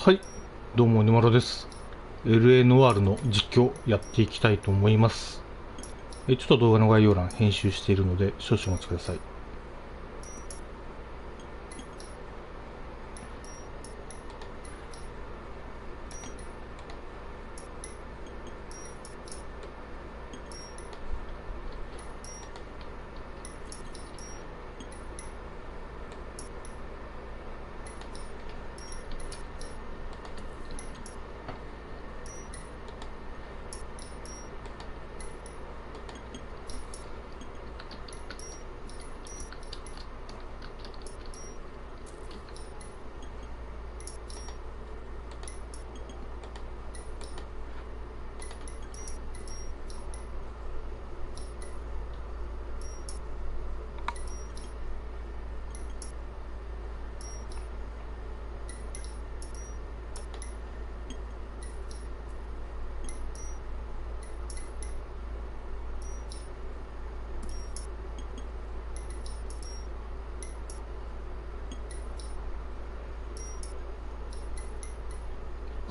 はい、どうもおにまろです。L.A. ノワールの実況やっていきたいと思います。ちょっと動画の概要欄編集しているので少々お待ちください。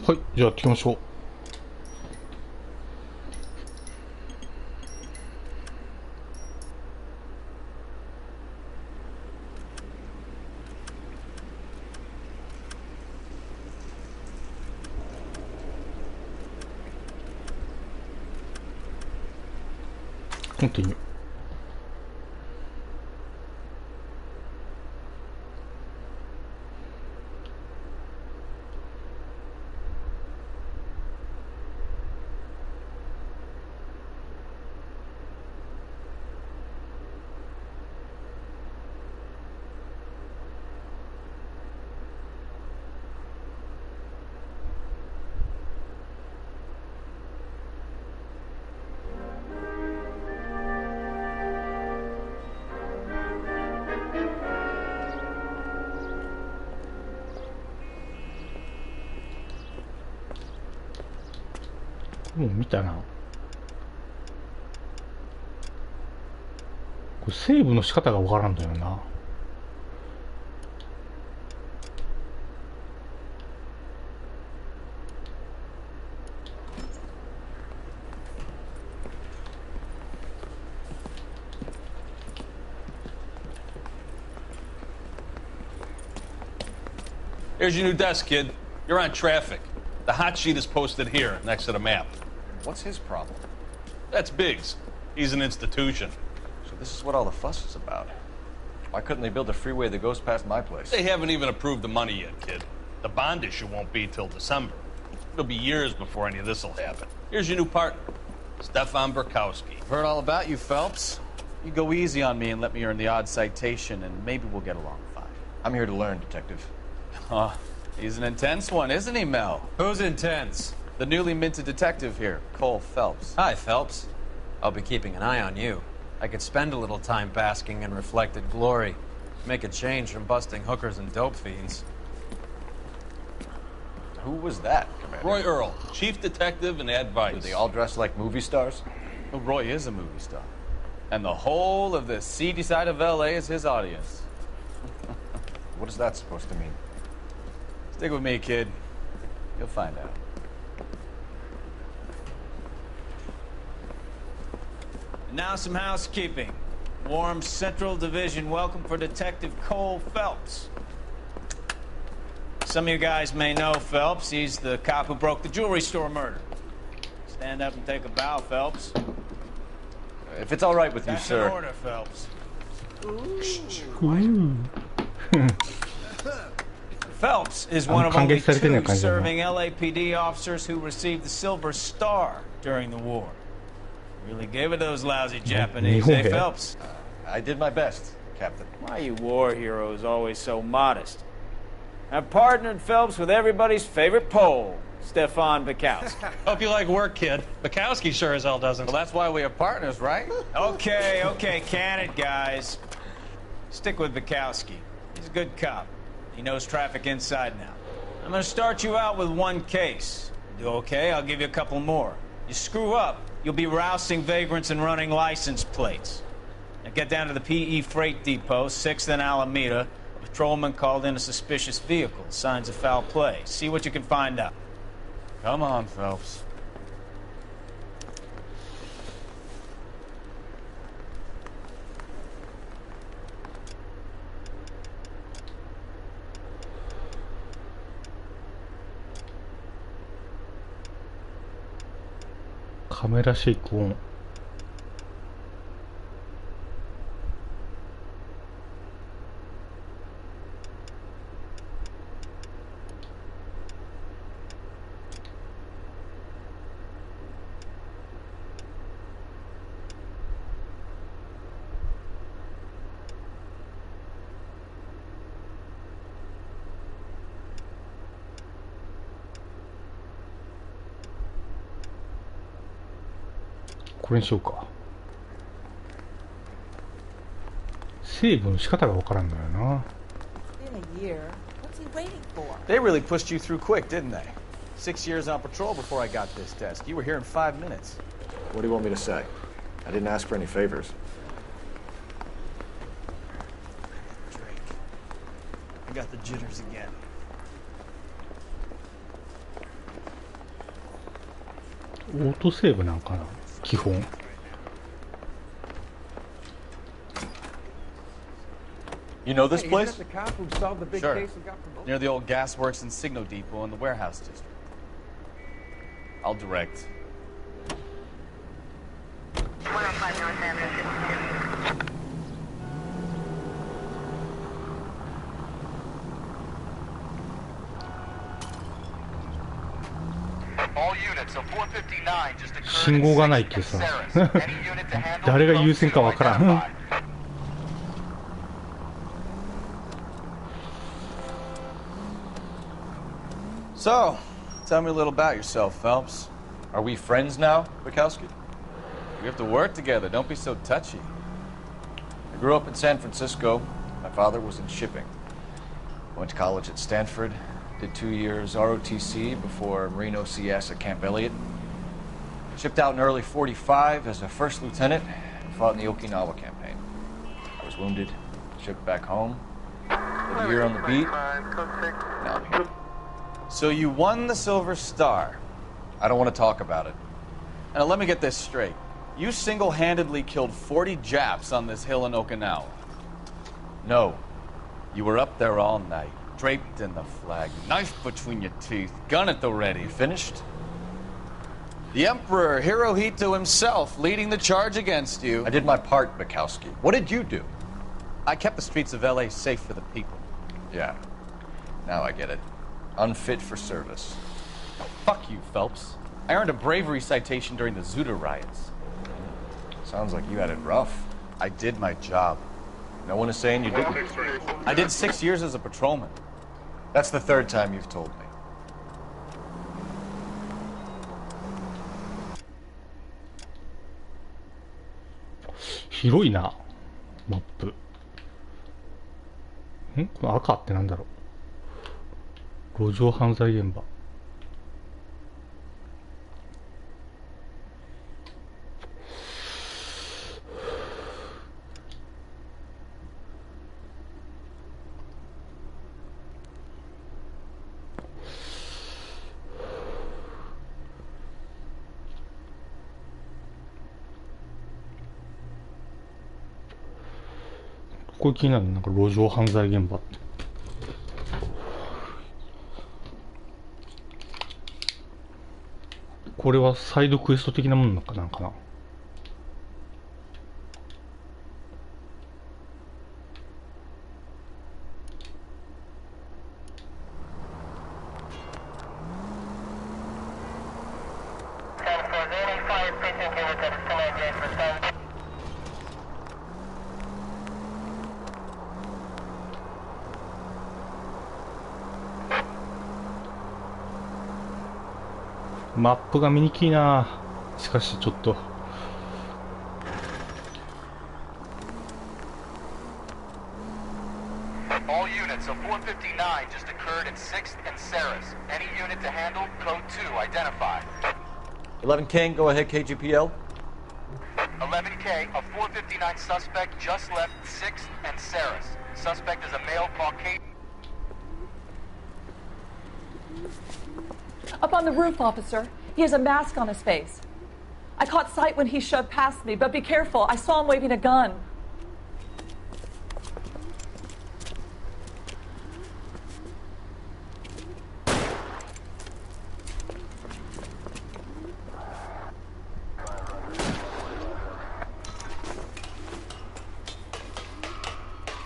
はい、じゃあやっていきましょう。コンティニュー。もう見たな。これセーブの仕方がわからんだよな。Here's your new desk, kid. You're on traffic. The hot sheet is posted here, next to the map. What's his problem? That's Biggs. He's an institution. So this is what all the fuss is about. Why couldn't they build a freeway that goes past my place? They haven't even approved the money yet, kid. The bond issue won't be till December. It'll be years before any of this will happen. Here's your new partner, Stefan Burkowski. I've heard all about you, Phelps. You go easy on me and let me earn the odd citation, and maybe we'll get along fine. I'm here to learn, Detective. He's an intense one, isn't he, Mel? Who's intense? The newly minted detective here, Cole Phelps. Hi, Phelps. I'll be keeping an eye on you. I could spend a little time basking in reflected glory. Make a change from busting hookers and dope fiends. Who was that, Commander? Roy Earl, chief detective and advice. Do they all dress like movie stars? Well, Roy is a movie star. And the whole of the seedy side of L.A. is his audience. What is that supposed to mean? Stick with me, kid. You'll find out. Now some housekeeping. Warm Central Division welcome for Detective Cole Phelps. Some of you guys may know Phelps. He's the cop who broke the jewelry store murder. Stand up and take a bow, Phelps. If it's all right with you, That's sir. in order, Phelps. Phelps is one of only two serving LAPD officers who received the Silver Star during the war. Really gave it those lousy Japanese, eh, Phelps? I did my best, Captain. Why you war heroes always so modest? I've partnered Phelps with everybody's favorite Pole, Stefan Bukowski. Hope you like work, kid. Bukowski sure as hell doesn't. Well, that's why we are partners, right? Okay, can it, guys. Stick with Bukowski. He's a good cop. He knows traffic inside and out. I'm gonna start you out with one case. You do okay, I'll give you a couple more. You screw up, you'll be rousting vagrants and running license plates. Now get down to the PE Freight Depot, 6th and Alameda. patrolman called in a suspicious vehicle. Signs of foul play. See what you can find out. Come on, Phelps.カメラシェイクオン。これにしようか。セーブの仕方がわからんのよな。They really pushed you through quick, didn't they? 6 years on patrol before I got this desk. You were here in 5 minutes. What do you want me to say? I didn't ask for any favors. Drake. I got the jitters again. オートセーブなんかな、基本。You know this place? The cop who solved the big Sure. case and got promoted. Near the old gasworks and Signo Depot in the warehouse district. I'll direct. All units, a 459 just occurred 信号がないってさ誰が優先かわからん。So, tell me a little about yourself, Phelps. Are we friends now, Bukowski? We have to work together. Don't be so touchy. I grew up in San Francisco. My father was in shipping. Went to college at Stanford. Did 2 years ROTC before Marine OCS at Camp Elliott. Shipped out in early 45 as a first lieutenant and fought in the Okinawa campaign. I was wounded, shipped back home. Did a year on the beat. Now I'm here. So you won the Silver Star. I don't want to talk about it. Now let me get this straight. You single-handedly killed 40 Japs on this hill in Okinawa. No. You were up there all night, draped in the flag, knife between your teeth, gun at the ready. You finished? The Emperor Hirohito himself leading the charge against you. I did my part, Bukowski. What did you do? I kept the streets of L.A. safe for the people. Yeah. Now I get it. Unfit for service. Fuck you, Phelps. I earned a bravery citation during the Zuda riots. Sounds like you had it rough. I did my job. No one is saying you didn't. I did 6 years as a patrolman. That's the third time you've told me.「広いなマップ」この赤ってなんだろう。路上犯罪現場。これ気になる。なんか路上犯罪現場って。これはサイドクエスト的なものなんかな。マップが見にくいな。しかしちょっとAll units, a 459 just occurred in 6th and Saris. Any unit to handle, code 2, identify. 11 King, go ahead, KGPL. 11K, a 459 suspect just left 6th and Saris. Suspect is a male Caucasian. Up on the roof, officer. He has a mask on his face. I caught sight when he shoved past me, but be careful. I saw him waving a gun.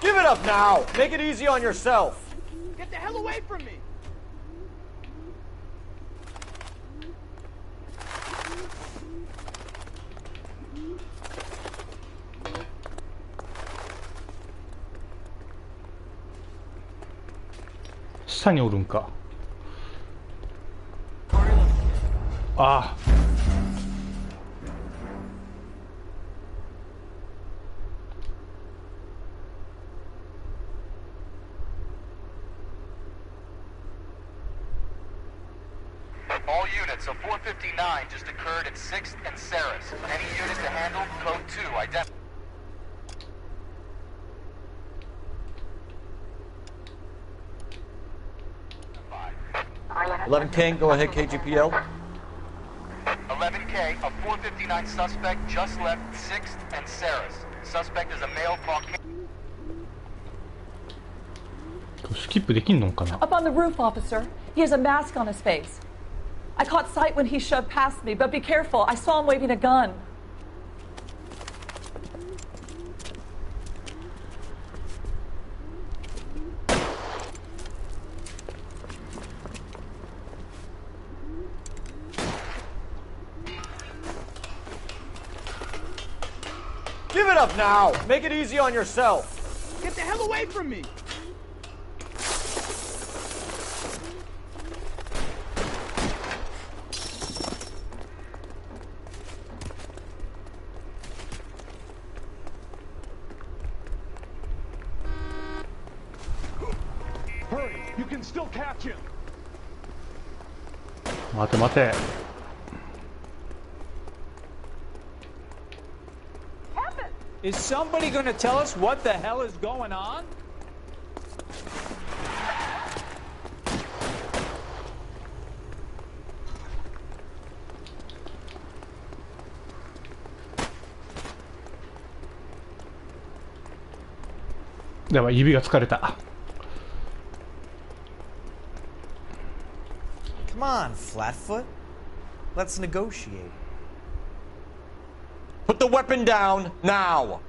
Give it up now! Make it easy on yourself! Get the hell away from me!下におるんか。ああ。All units, a 459 just occurred at 6th and Saris. Any unit to handle, code 2, identify. $11K, go ahead, KGPL. 11K, a 459 suspect just left 6th and Saris. Suspect is a male Caucasian. スキップできんのかな。 Up on the roof, officer. He has a mask on his face. I caught sight when he shoved past me, but be careful. I saw him waving a gun. Give it up now! Make it easy on yourself! Get the hell away from me! Hurry! You can still catch him! 待て待て。 Is somebody going to tell us what the hell is going on? Come on, Flatfoot. Let's negotiate. Put the weapon down now!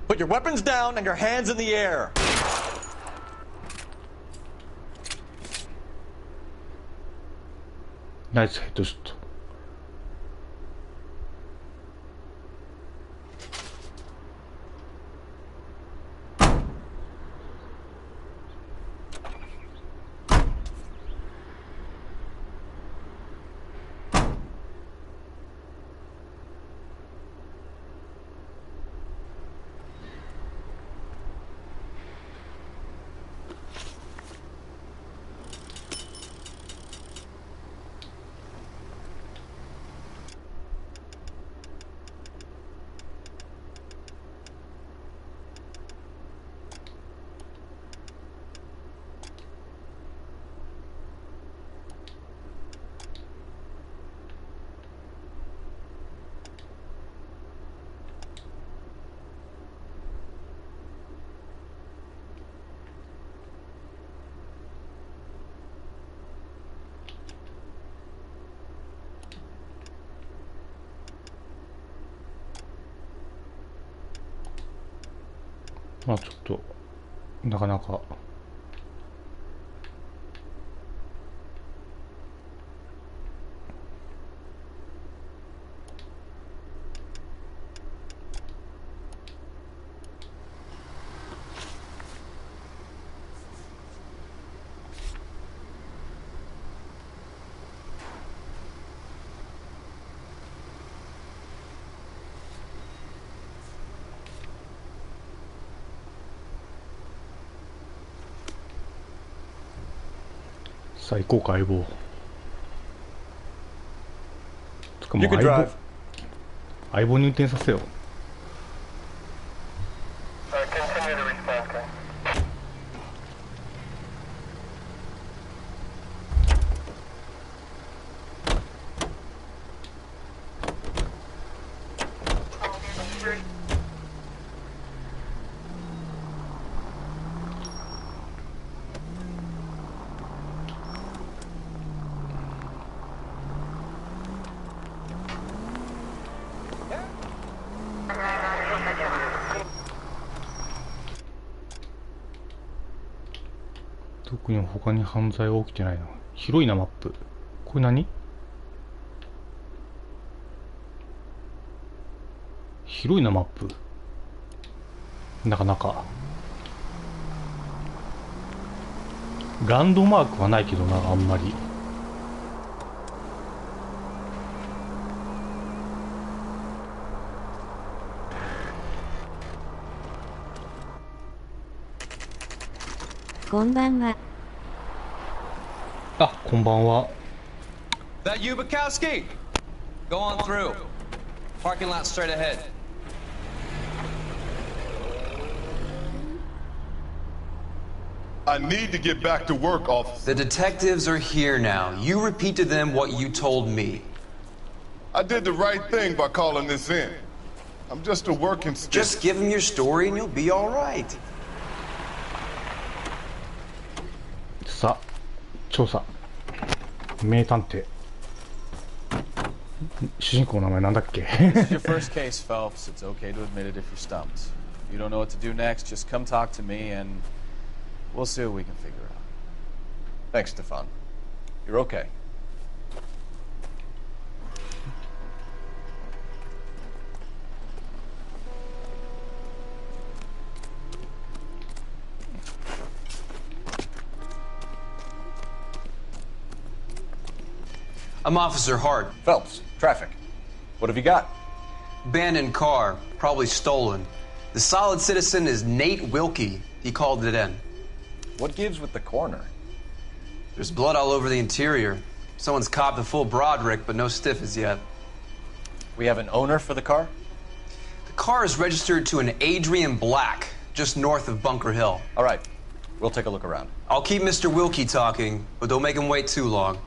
Put your weapons down and your hands in the air! Nice headshot.まあちょっとなかなかさあ行こうか相棒。つかもう相棒に運転させよう。特に他に犯罪は起きてないな。広いなマップ。これ何？広いなマップ。なかなかランドマークはないけどな、あんまり。こんばんは。あ、こんばんは。 That you, Bukowski? Go on through. Parking lot straight ahead. I need to get back to work, officer. The detectives are here now. You repeat to them what you told me. I did the right thing by calling this in. I'm just a working student. Just give them your story and you'll be all right. さあ、調査。名探偵。主人公の名前なんだっけ？ This is your first case, Phelps. It's okay to admit it if you're stumped. If you don't know what to do next, just come talk to me and we'll see what we can figure out. Thanks, Stefan. You're okay. I'm Officer Hart. Phelps, traffic. What have you got? Abandoned car, probably stolen. The solid citizen is Nate Wilkie. He called it in. What gives with the coroner? There's blood all over the interior. Someone's copped a full Broderick, but no stiff as yet. We have an owner for the car? The car is registered to an Adrian Black, just north of Bunker Hill. All right. We'll take a look around. I'll keep Mr. Wilkie talking, but don't make him wait too long.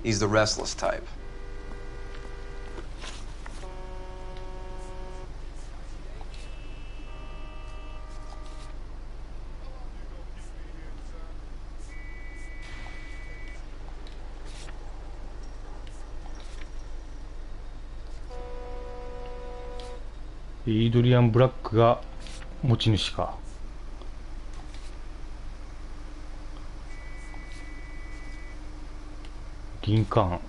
He's the restless type.イードリアン・ブラックが持ち主か。リンカーン。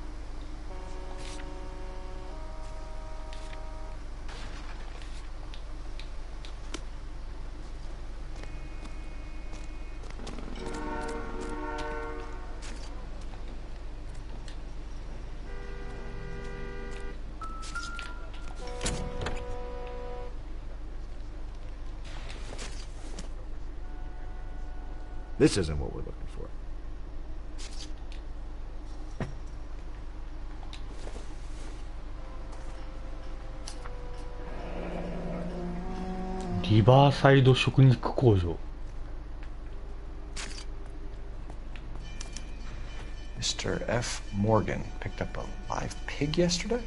This isn't what we're looking for. Riverside 食肉工場。Mr. F. Morgan picked up a live pig yesterday?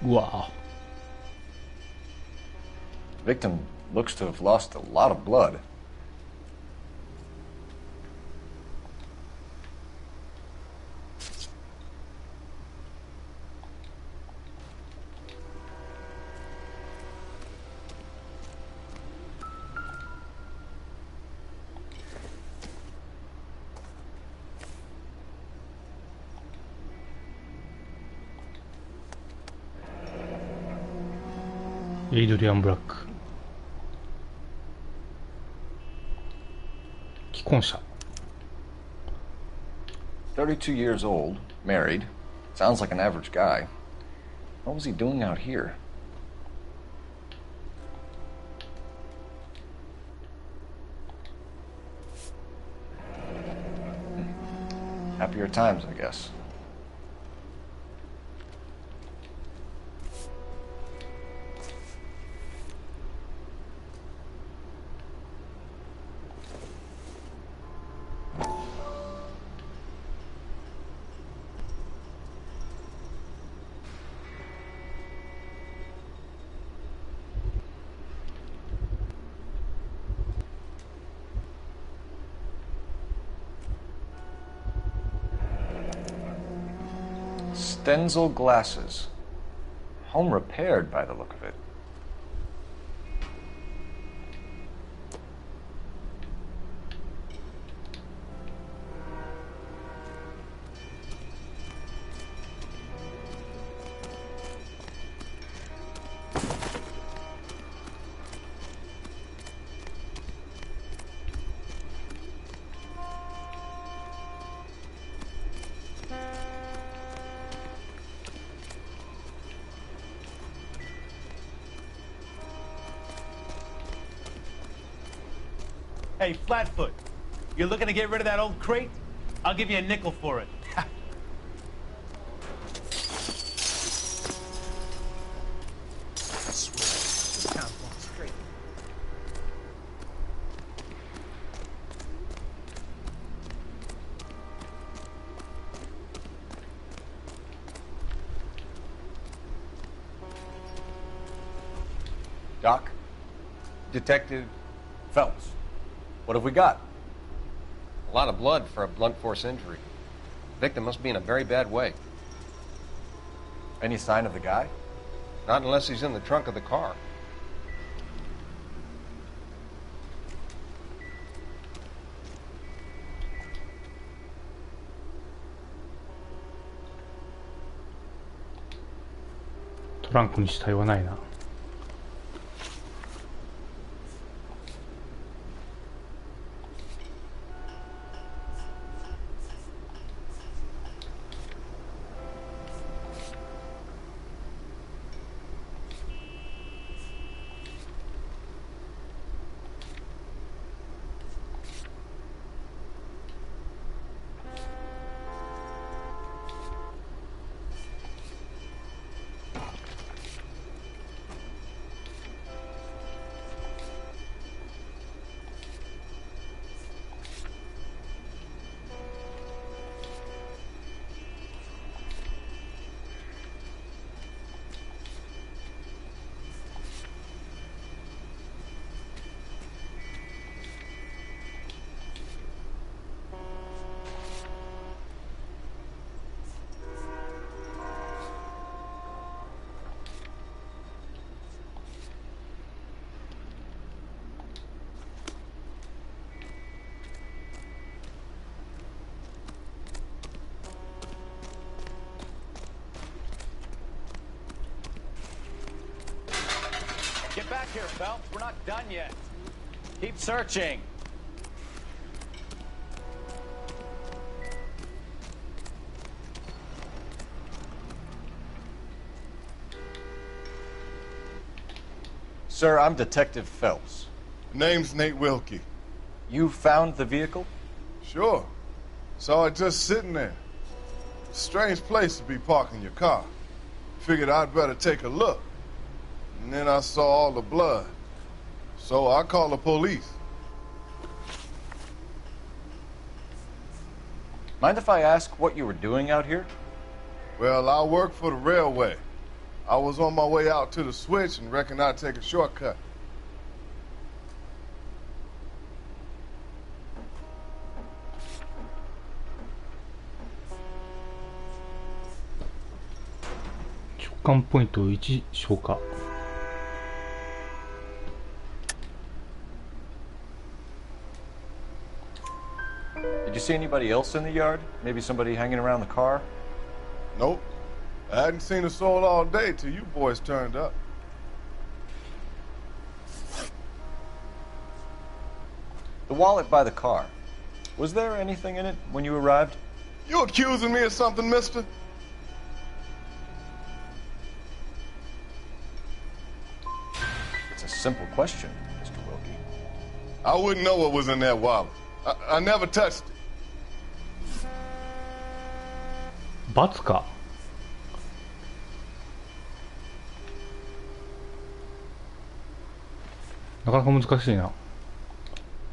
Wow. The victim looks to have lost a lot of blood. Adrian Black 既婚者 32 years old, married, Sounds like an average guy. What was he doing out here? Happier times, I guess. Stenzel glasses. Home repaired by the look of it. Hey, Flatfoot, you're looking to get rid of that old crate? I'll give you a nickel for it. Doc? Detective Phelps. What have we got? A lot of blood for a blunt force injury. The victim must be in a very bad way. Any sign of the guy? Not unless he's in the trunk of the car.トランクに死体はないな。Get back here, Phelps. We're not done yet. Keep searching. Sir, I'm Detective Phelps. Name's Nate Wilkie. You found the vehicle? Sure. Saw it just sitting there. Strange place to be parking your car. Figured I'd better take a look. And then I saw all the blood. So I called the police. Mind if I ask what you were doing out here? Well, I work for the railway. I was on my way out to the switch and reckoned I'd take a shortcut.直感ポイント1消化。Did you see anybody else in the yard? Maybe somebody hanging around the car? Nope. I hadn't seen a soul all day till you boys turned up. The wallet by the car. Was there anything in it when you arrived? You accusing me of something, mister? simple question, Mr. Wilkie. I wouldn't know what was in that wallet. I never touched it. 罰か。なかなか難しいな。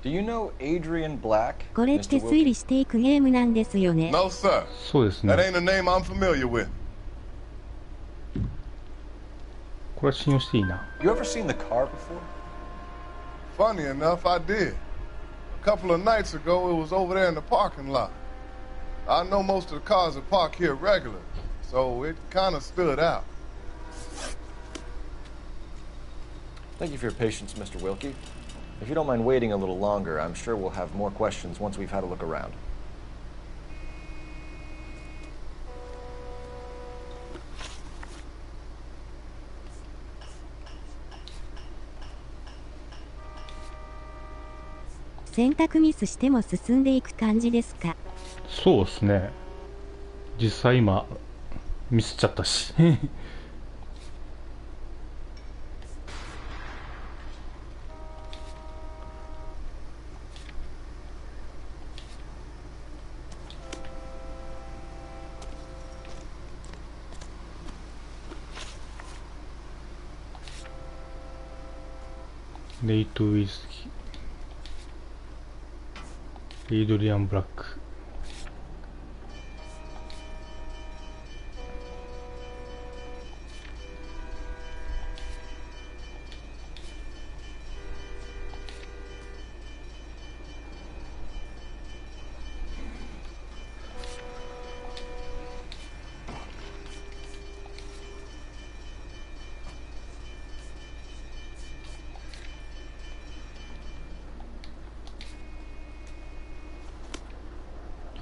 Do you know Adrian Black? これって推理していくゲームなんですよね。 No, sir. そうですね。 That ain't a name I'm familiar with. これは信用していいな。 You ever seen the car before? Funny enough, I did. A couple of nights ago, it was over there in the parking lot. I know most of the cars are parked here regularly, so it kind of stood out. Thank you for your patience, Mr. Wilkie. If you don't mind waiting a little longer, I'm sure we'll have more questions once we've had a look around. .選択ミスしても進んでいく感じですか。そうですね。実際今ミスっちゃったし。レイトウイスキー、エイドリアン・ブラック。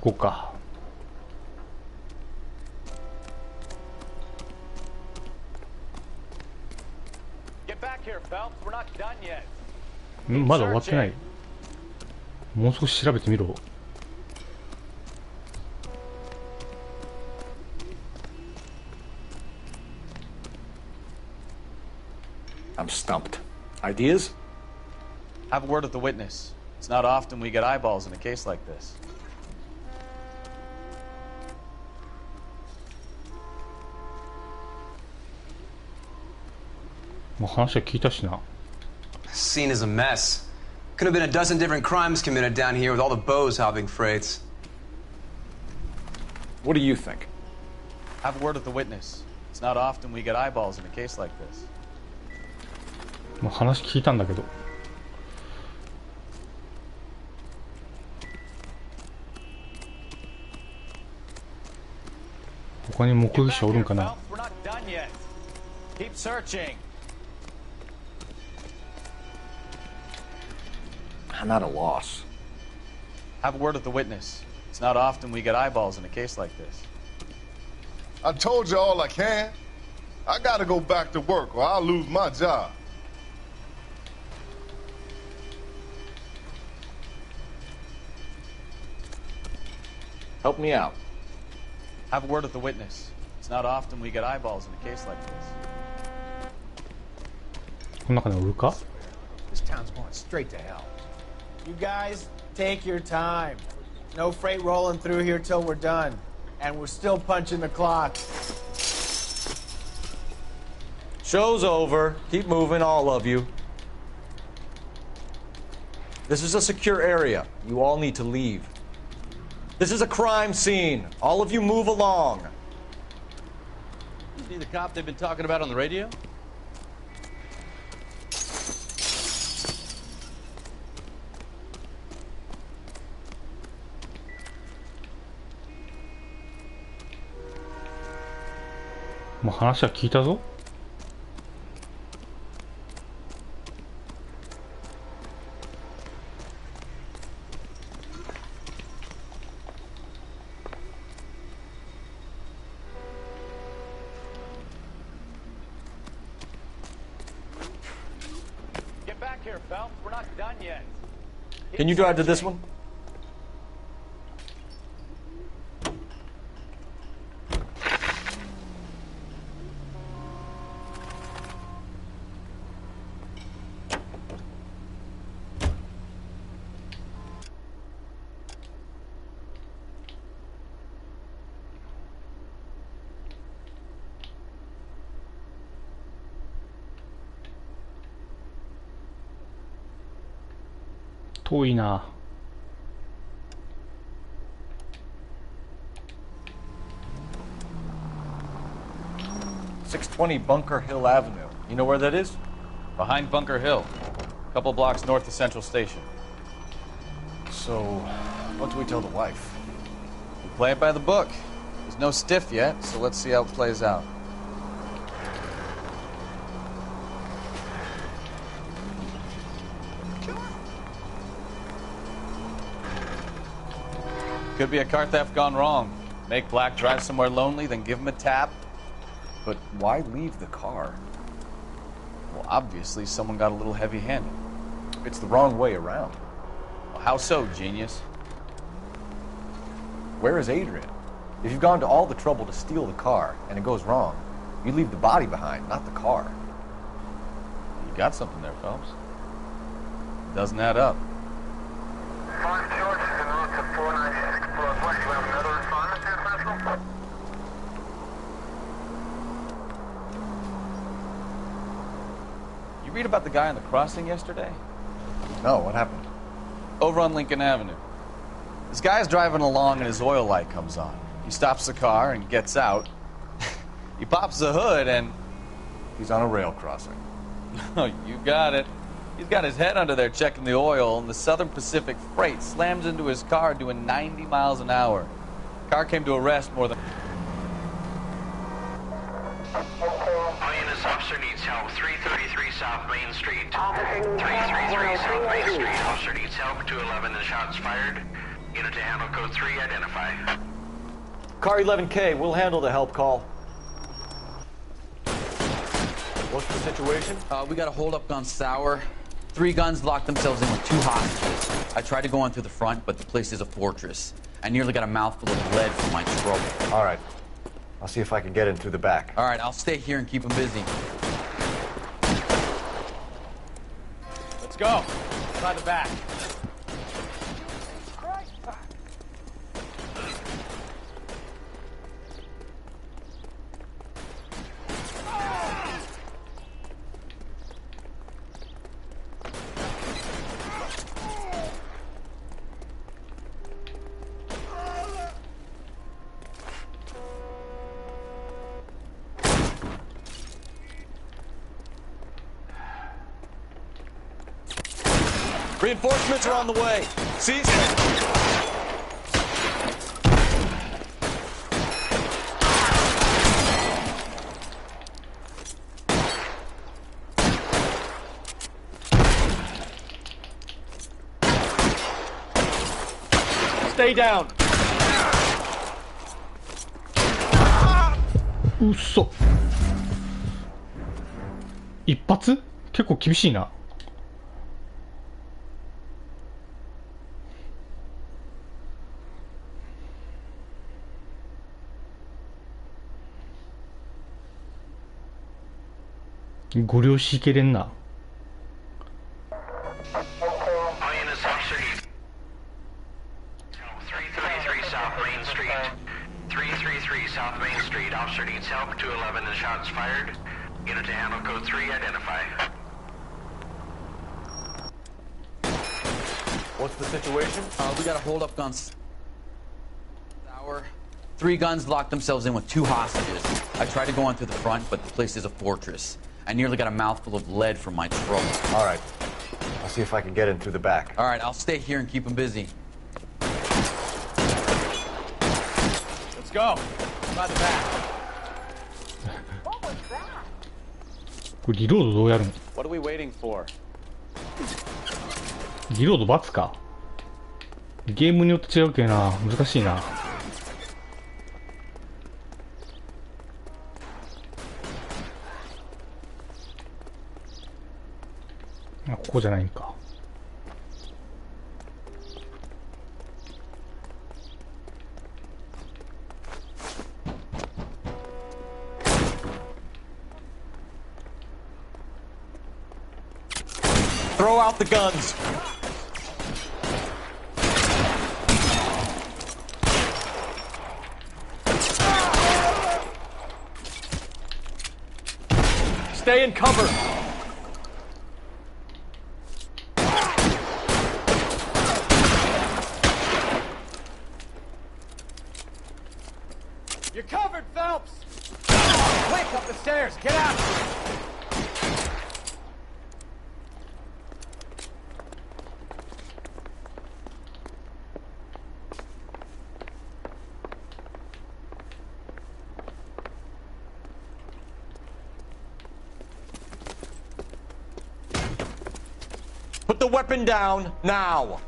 行こうか。まだ終わってない。もう少し調べてみろ。I'm stumped. Ideas? Have a word with the witness. It's not often we get eyeballs in a case like this. もう話は聞いたしな。 Scene is a mess. Could have been a dozen different crimes committed down here with all the bows hopping freights. What do you think? Have a word with the witness. It's not often we get eyeballs in a case like this. もう話聞いたんだけど。他に目撃者おるんかな。 Keep searching. I'm at a loss. Have a word with the witness. It's not often we get eyeballs in a case like this. I told you all I can. I gotta go back to work or I'll lose my job. Help me out. Have a word with the witness. It's not often we get eyeballs in a case like this. この中におるか？ This town's going straight to hell. You guys, take your time. No freight rolling through here till we're done. And we're still punching the clock. Show's over. Keep moving, all of you. This is a secure area. You all need to leave. This is a crime scene. All of you move along. See the cop they've been talking about on the radio?もう話は聞いたぞ。Get back here, Phelps. We're not done yet. Can you drive to this one? 遠いな。620 Bunker Hill Avenue. You know where that is? Behind Bunker Hill. A couple blocks north of Central Station. So, what do we tell the wife? We play it by the book. There's no stiff yet, so let's see how it plays out. Could be a car theft gone wrong. Make Black drive somewhere lonely, then give him a tap. But why leave the car? Well, obviously someone got a little heavy-handed. It's the wrong way around. Well, how so, genius? Where is Adrian? If you've gone to all the trouble to steal the car and it goes wrong, you leave the body behind, not the car. You got something there, Phelps. Doesn't add up. 5 George is en route to 496 Broadway. You have another respondent there, Central? You read about the guy on the crossing yesterday? No, what happened? Over on Lincoln Avenue. This guy's driving along and his oil light comes on. He stops the car and gets out. He pops the hood and... He's on a rail crossing. Oh, you got it. He's got his head under there checking the oil, and the Southern Pacific Freight slams into his car doing 90 miles an hour. Car came to a rest more than... This officer needs help. 333 South Main Street. 333 South Main Street. Officer needs help. 211 and shots fired. Unit to handle code 3. Identify. Car 11K, we'll handle the help call. What's the situation? We got a hold-up gun sour. 3 guns locked themselves in with 2 hostages. I tried to go in through the front, but the place is a fortress. I nearly got a mouthful of lead from my trouble. All right. I'll see if I can get in through the back. All right, I'll stay here and keep them busy. Let's go. Try the back. Reinforcements are on the way. Seize them. Stay down. うっそ。一発？結構厳しいな。ご両親いけれんな。333 South Main Street. Officer needs help. 211 and shots fired. Unit to handle code 3. Identify. What's the situation? We got a hold-up gun sour. 3 guns locked themselves in with 2 hostages. I tried to go in through the front, but the place is a fortress. I nearly got a mouthful of lead from my trouble. All right. I'll see if I can get in through the back. All right, I'll stay here and keep them busy. Let's go. Try the back. これリロードどうやるん？ What are we waiting for? リロード×か。ゲームによって違うけな。難しいな。あ、ここじゃないんか。Throw out the guns. Stay in cover. You're covered, Phelps! Quick, up the stairs! Get out! Put the weapon down, now!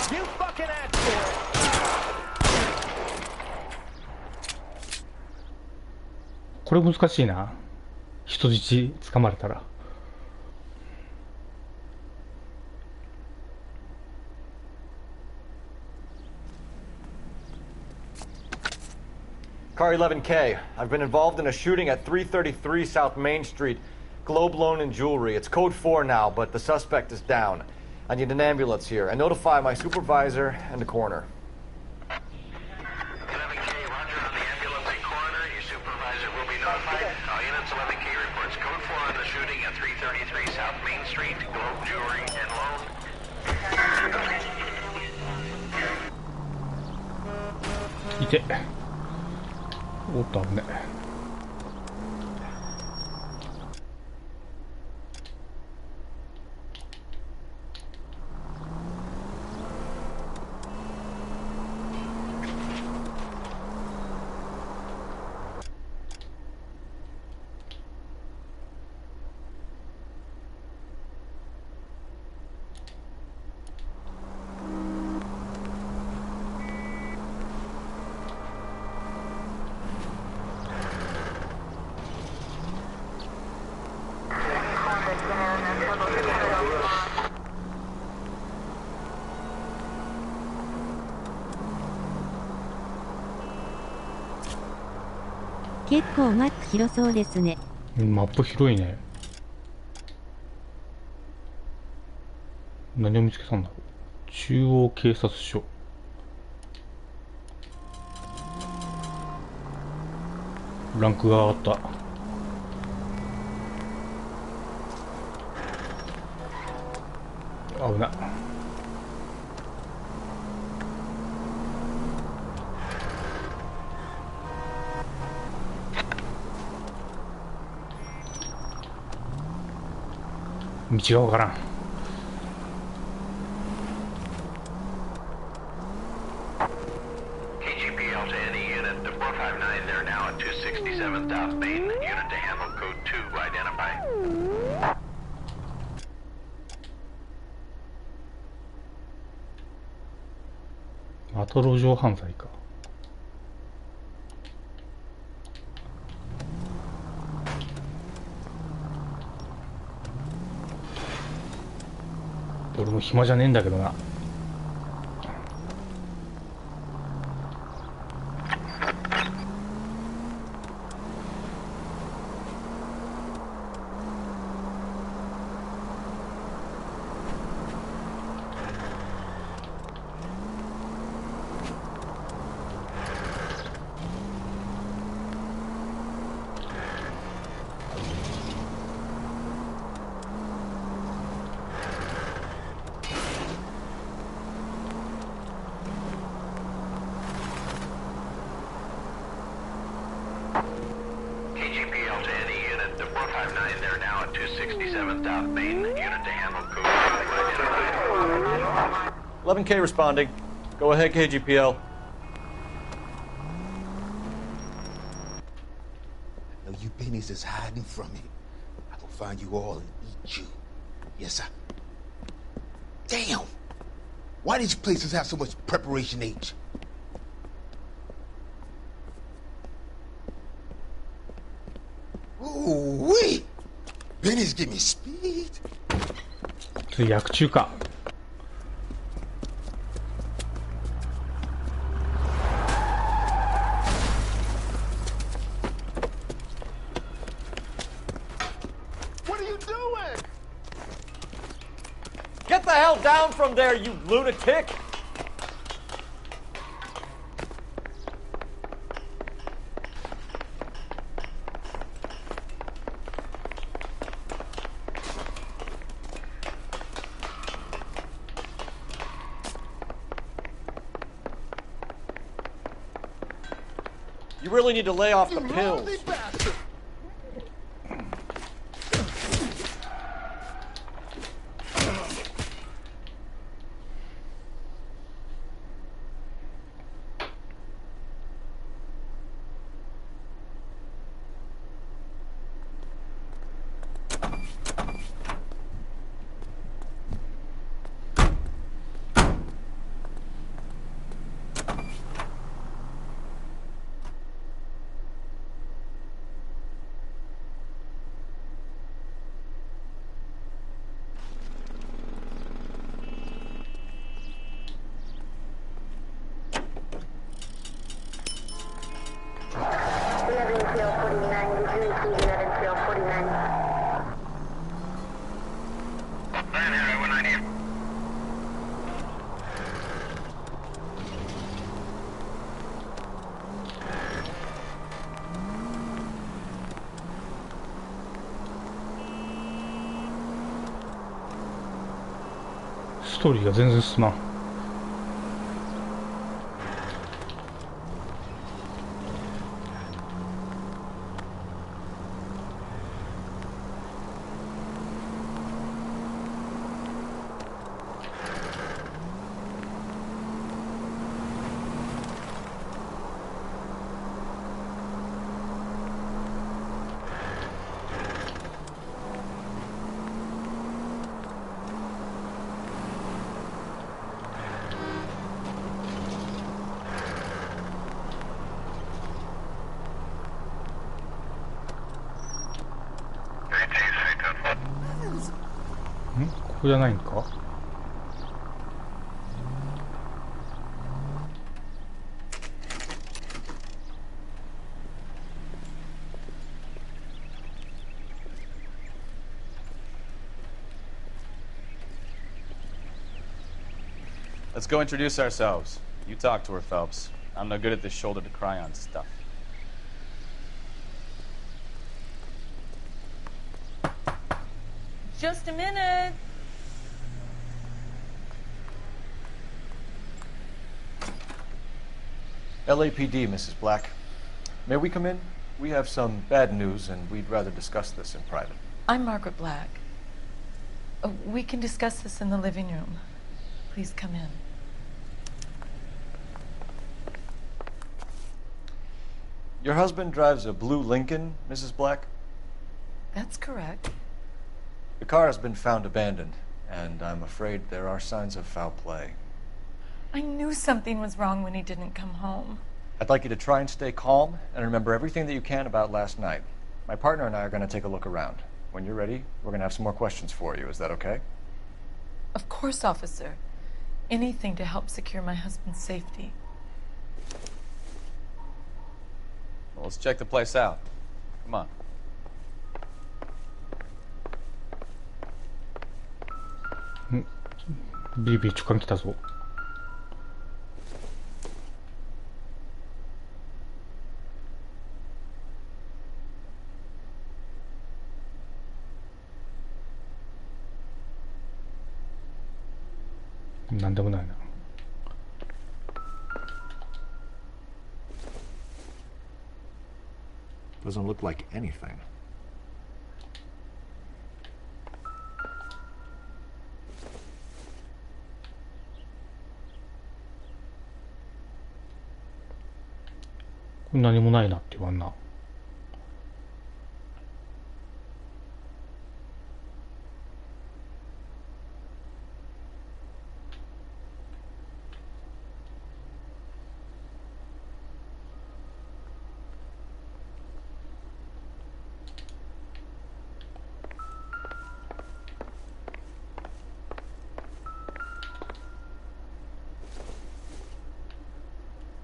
You fucking asked for it! これ難しいな。人質掴まれたら。Car 11K. I've been involved in a shooting at 333 South Main Street. Globe loan and jewelry. It's code 4 now, but the suspect is down. I need an ambulance here and notify my supervisor and the coroner. 11K, roger on the ambulance and coroner. Your supervisor will be notified. All units, 11K reports code 4 on the shooting at 333 South Main Street. Globe jewelry and loan. いて。おっと危ね。結構マップ広そうですね。マップ広いね。何を見つけたんだろう。中央警察署。ランクが上がった。危ない。道がわからん。KGPL to any unit to 459. They're now at 267 South Main. Unit to handle code 2. Identify. また路上犯罪か。俺も暇じゃねえんだけどな。KGPL to any unit to 459. They're now at 267 South Main. Unit to handle code 2. Identify. 11K responding. Go ahead, KGPL. I know you pennies is hiding from me. I will find you all and eat you. Yes, sir. Damn! Why these places have so much preparation H? Ooh-wee! Benny's give me speed. 薬中か。What are you doing? Get the hell down from there, you lunatic! You really need to lay off the pills.ストーリーが全然進まん。ここじゃないんか。Let's go introduce ourselves. You talk to her, Phelps. I'm no good at this shoulder to cry on stuff. Just a minute. LAPD, Mrs. Black. May we come in? We have some bad news, and we'd rather discuss this in private. I'm Margaret Black. We can discuss this in the living room. Please come in. Your husband drives a blue Lincoln, Mrs. Black? That's correct. The car has been found abandoned, and I'm afraid there are signs of foul play. I knew something was wrong when he didn't come home. I'd like you to try and stay calm and remember everything that you can about last night. My partner and I are going to take a look around. When you're ready, we're going to have some more questions for you. Is that okay? Of course, officer. Anything to help secure my husband's safety. Well, let's check the place out. Come on. BB直感来たぞ。なんでもないな。Doesn't look like anything.これ何もないなって言わんな。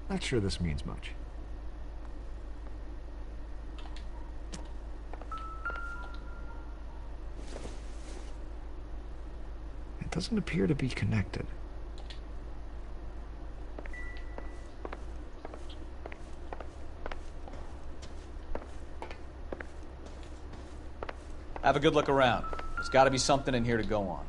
Not sure this means much. It doesn't appear to be connected. Have a good look around. There's got to be something in here to go on.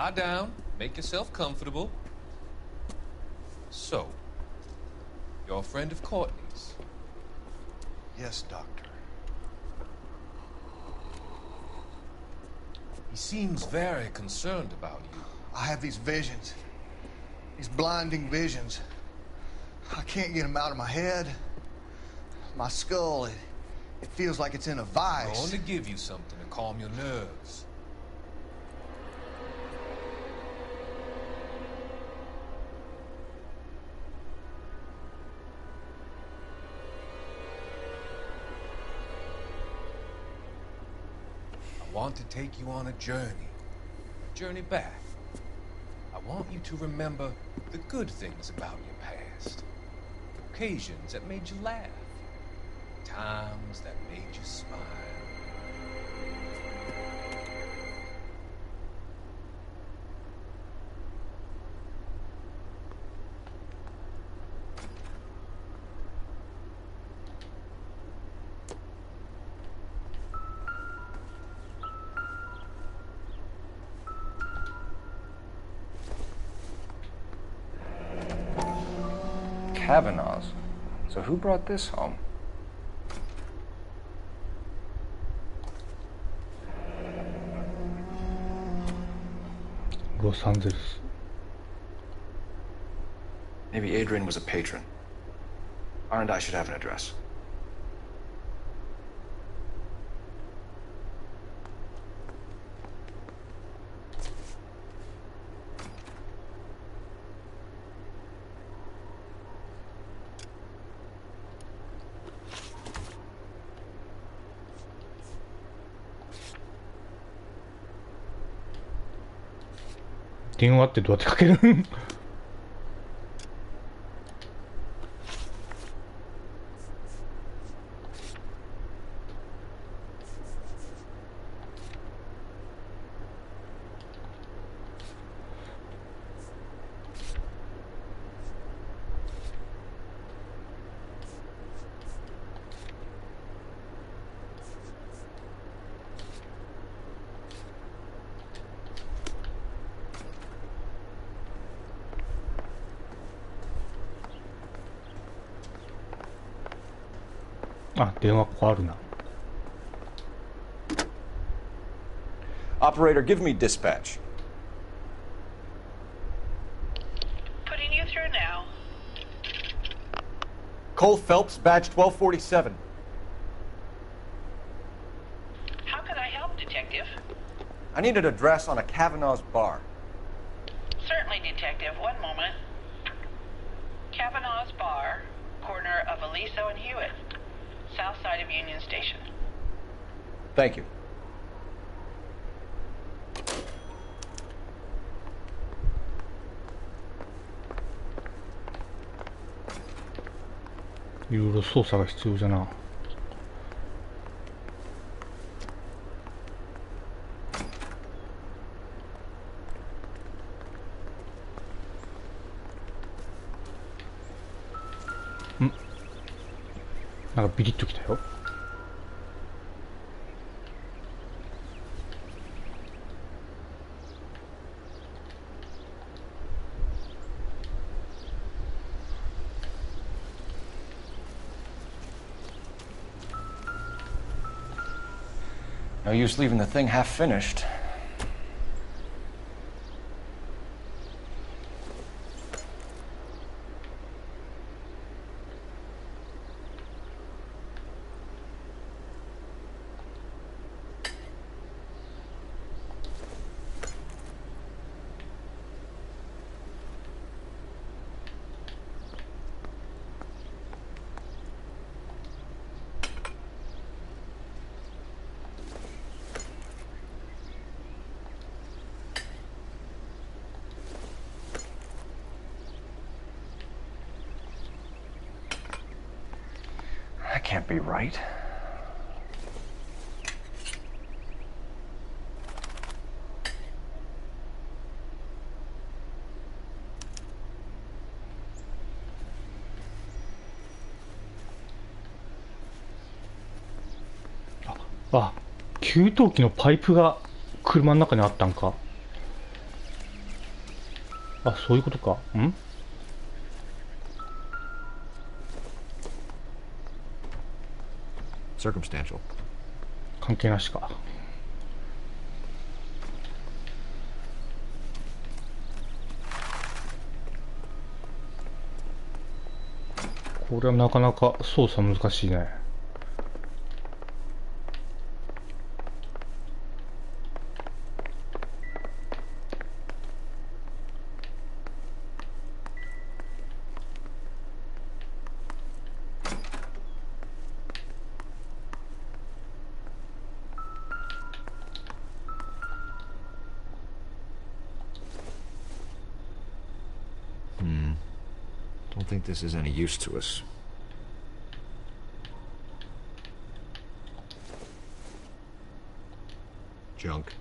lie down, make yourself comfortable. So, you're a friend of Courtney's? Yes, Doctor. He seems very concerned about you. I have these visions. These blinding visions. I can't get them out of my head. My skull, it feels like it's in a vice. I want to give you something to calm your nerves. I want to take you on a journey back. I want you to remember the good things about your past, occasions that made you laugh, times that made you smile. Kavanaugh's. So who brought this home? Los Angeles. Maybe Adrian was a patron. R&I should have an address.電話ってどうやってかけるん？あ、電話ここあるな。Operator, give me dispatch. Putting you through now. Cole Phelps, badge 1247. How can I help, Detective? I need an address on a Kavanaugh's bar. Certainly, Detective. One moment. Kavanaugh's Bar, corner of Aliso and Hewitt. South side of Union Station. Thank you.いろいろ操作が必要じゃな。なんかビリッときたよ。No use leaving the thing half finished. That can't be right.あ、給湯器のパイプが車の中にあったんか。あ、そういうことか。ん？ Circumstantial. 関係なしか。これはなかなか操作難しいね。Don't think this is any use to us. Junk.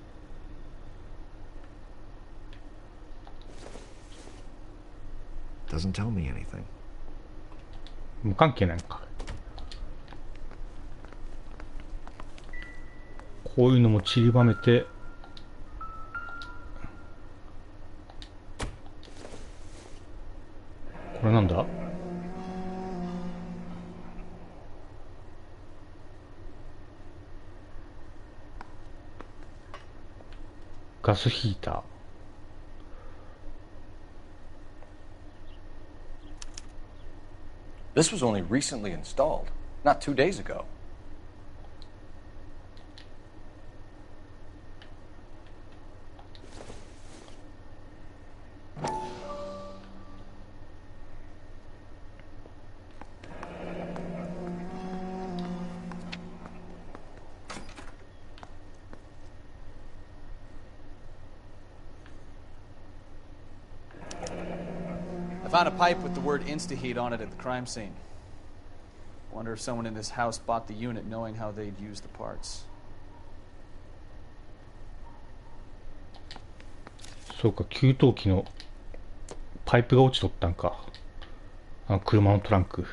Doesn't tell me anything. 無関係ないのか。こういうのも散りばめて、これなんだ？ガスヒーター。This was only recently installed, not 2 days ago. I found a pipe with the word Instaheat on it at the crime scene. Wonder if someone in this house bought the unit knowing how they'd use the parts. そうか、給湯器のパイプが落ちとったんか。あの車のトランク。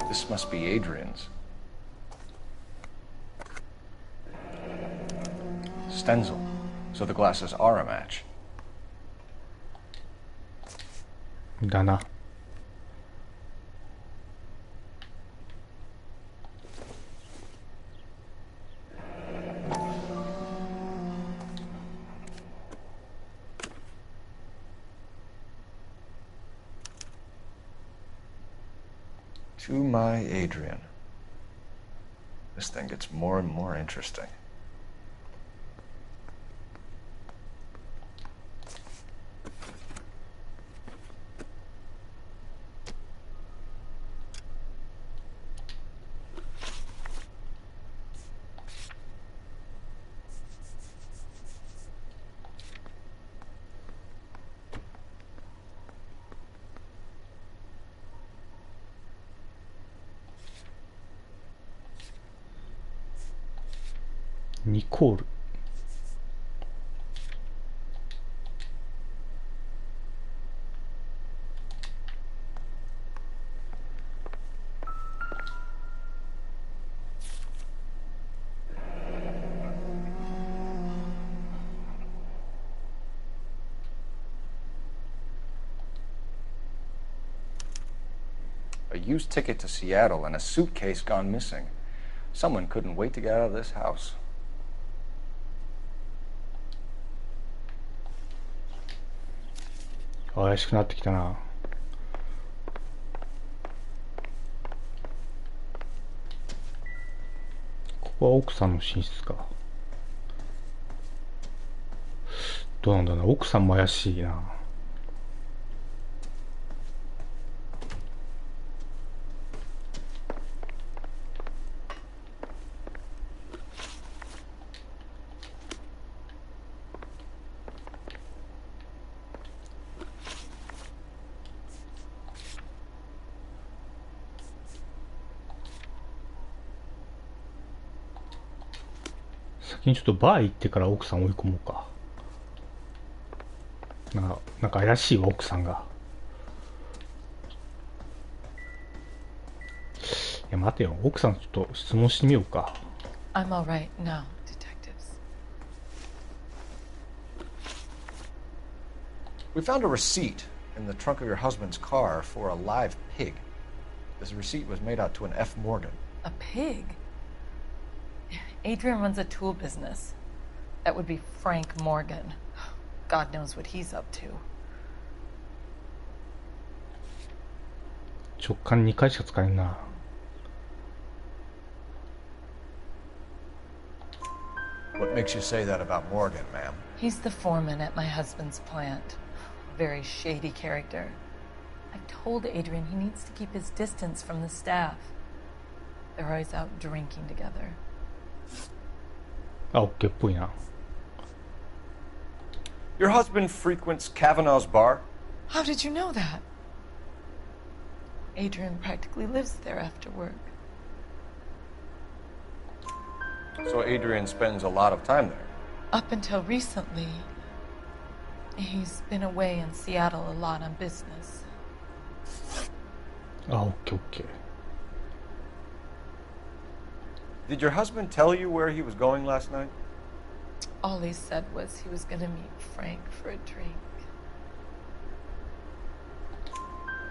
This must be Adrian's. Stenzel. So the glasses are a match. だな。To my Adrian. This thing gets more and more interesting.ニコール。A used ticket to Seattle and a suitcase gone missing. Someone couldn't wait to get out of this house. 怪しくなってきたな。ここは奥さんの寝室か。どうなんだな、奥さんも怪しいな。先にちょっとバー行ってから奥さん追い込もうか。なんか怪しいわ、奥さんが。いや、待てよ。奥さんちょっと質問してみようか。I'm all right now, detectives. We found a receipt in the trunk of your husband's car for a live pig. This receipt was made out to an F. Morgan. A pig? Adrian runs a tool business. That would be Frank Morgan. God knows what he's up to. 直感2回しか使えんな。What makes you say that about Morgan, ma'am? He's the foreman at my husband's plant. Very shady character. I've told Adrian he needs to keep his distance from the staff. They're always out drinking together. あ、OK っぽいな。Your husband frequents Kavanaugh's bar? How did you know that? Adrian practically lives there after work. So Adrian spends a lot of time there? Up until recently, he's been away in Seattle a lot on business. あ、OK。Did your husband tell you where he was going last night? All he said was he was going to meet Frank for a drink.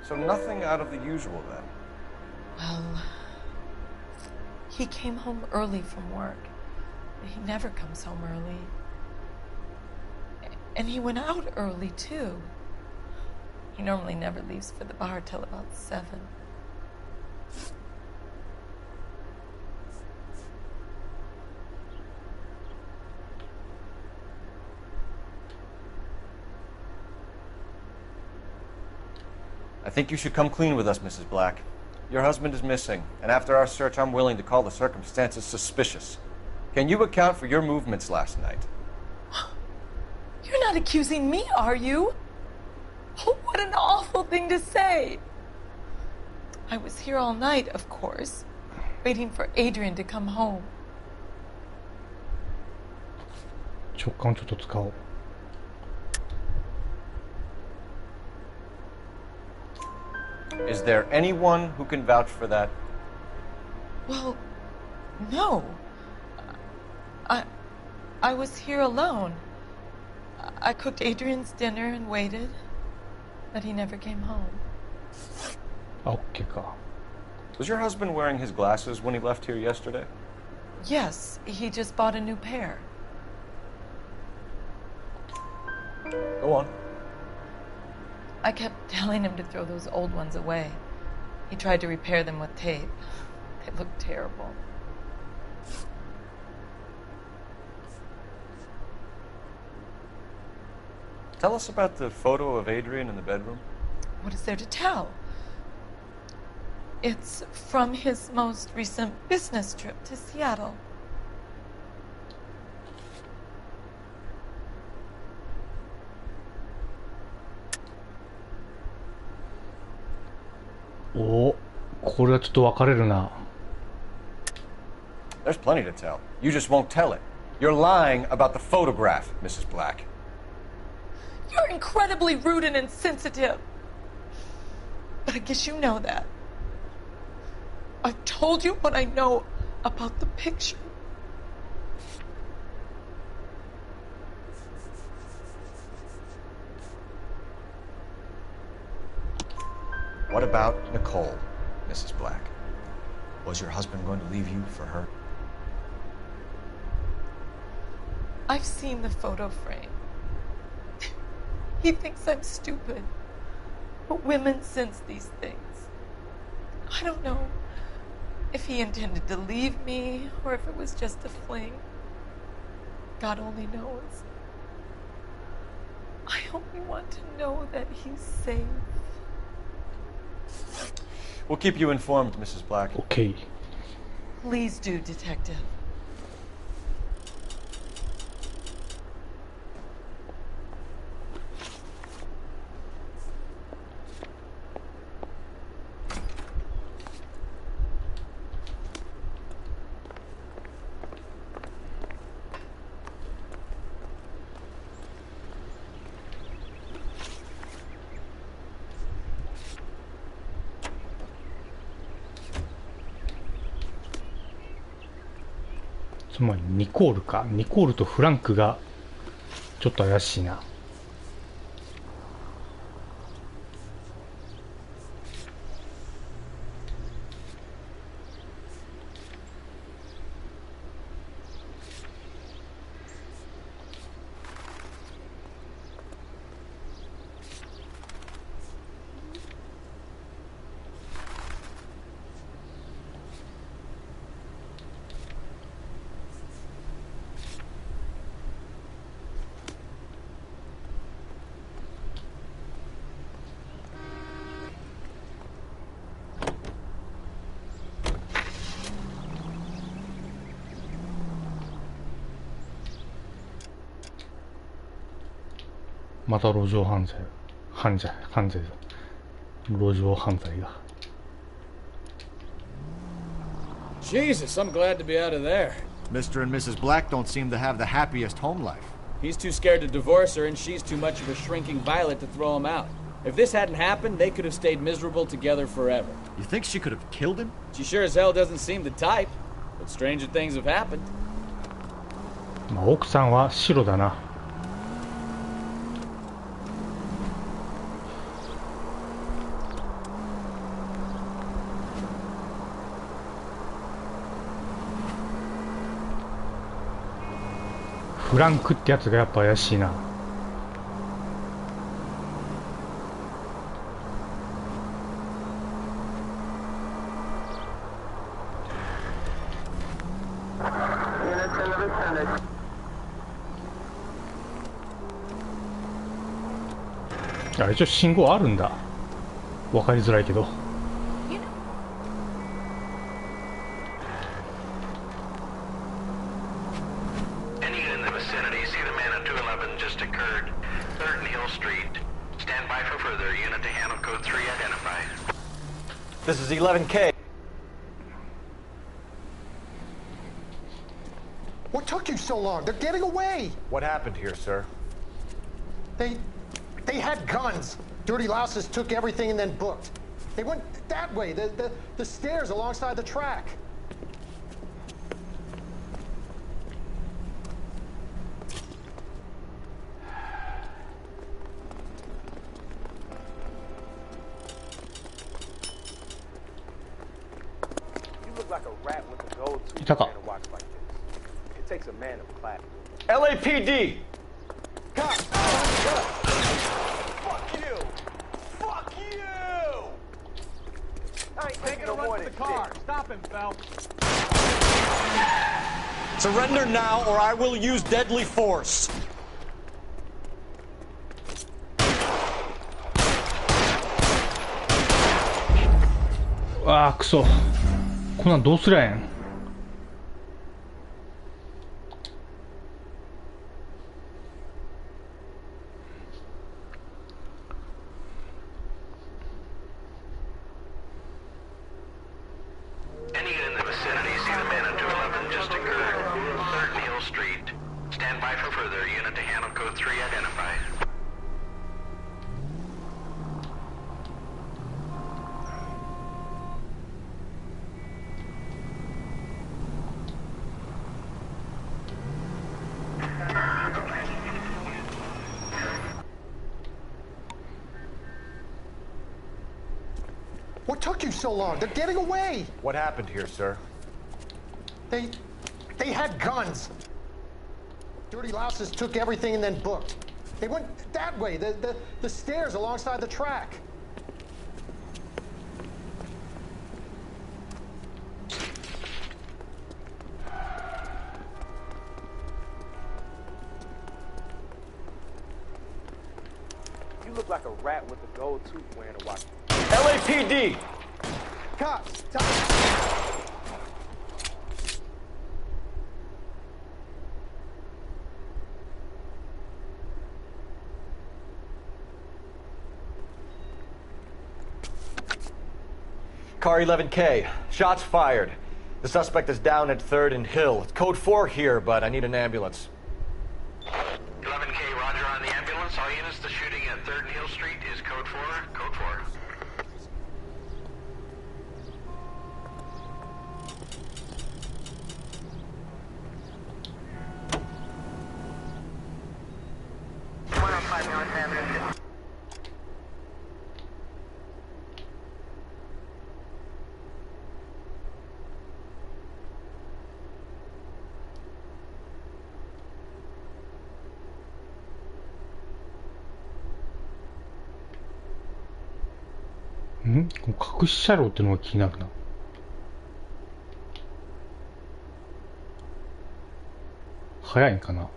So nothing out of the usual then? Well, he came home early from work. He never comes home early. And he went out early, too. He normally never leaves for the bar till about 7. I think you should come clean with us, Mrs. Black. Your husband is missing, and after our search, I'm willing to call the circumstances suspicious. Can you account for your movements last night? You're not accusing me, are you? Oh, what an awful thing to say. I was here all night, of course, waiting for Adrian to come home. 直感ちょっと使おう。Is there anyone who can vouch for that? Well, no. I was here alone. I cooked Adrian's dinner and waited, but he never came home. OK か。Was your husband wearing his glasses when he left here yesterday? Yes, he just bought a new pair. Go on. I kept telling him to throw those old ones away. He tried to repair them with tape. They looked terrible. Tell us about the photo of Adrian in the bedroom. What is there to tell? It's from his most recent business trip to Seattle. Oh, これはちょっと分かれるな。There's plenty to tell. You just won't tell it. You're lying about the photograph, Mrs. Black. You're incredibly rude and insensitive. But I guess you know that. I've told you what I know about the picture. What about Nicole, Mrs. Black? Was your husband going to leave you for her? I've seen the photo frame. He thinks I'm stupid. But women sense these things. I don't know if he intended to leave me or if it was just a fling. God only knows. I only want to know that he's safe. We'll keep you informed, Mrs. Black. Okay. Please do, Detective. つまりニコールか。ニコールとフランクがちょっと怪しいな。また路上犯罪だ。路上犯罪が。Jesus, I'm glad to be out of there. Mr. and Mrs. Black don't seem to have the happiest home life. He's too scared to divorce her, and she's too much of a shrinking violet to throw him out. If this hadn't happened, they could have stayed miserable together forever. You think she could have killed him? She sure as hell doesn't seem the type, but stranger things have happened. まあ奥さんは白だな。フランクってやつがやっぱ怪しいな。あ、一応信号あるんだ。わかりづらいけど。This is 11K. What took you so long? They're getting away. What happened here, sir? They had guns. Dirty louses took everything and then booked. They went that way, the stairs alongside the track. It takes a man of class. LAPD! Cops! Fuck you! Fuck you! I ain't taking no more than the car. Stop him, Phelps. Surrender now, or I will use deadly force. Ah, くそ。こんなんどうすりゃええん。What took you so long? They're getting away. What happened here, sir? They had guns. Dirty louses took everything and then booked. They went that way, the stairs alongside the track. You look like a rat with a gold tooth wearing a watch. LAPD! Cops! Car 11K. Shots fired. The suspect is down at 3rd and Hill. It's code 4 here, but I need an ambulance. 11K, roger on the ambulance. All units, the shooting at 3rd and Hill Street is code 4. Code 4. 隠し車両ってのが気になるな。早いんかな。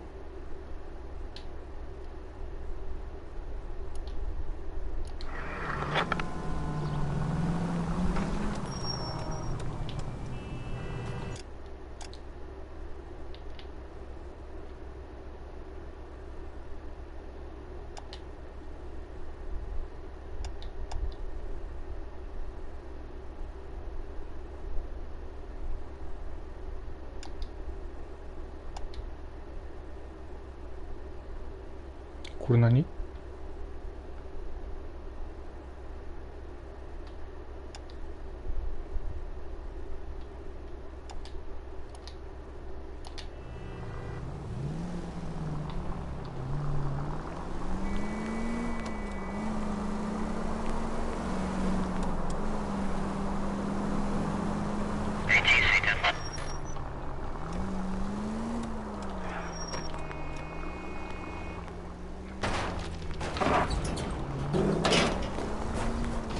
これ何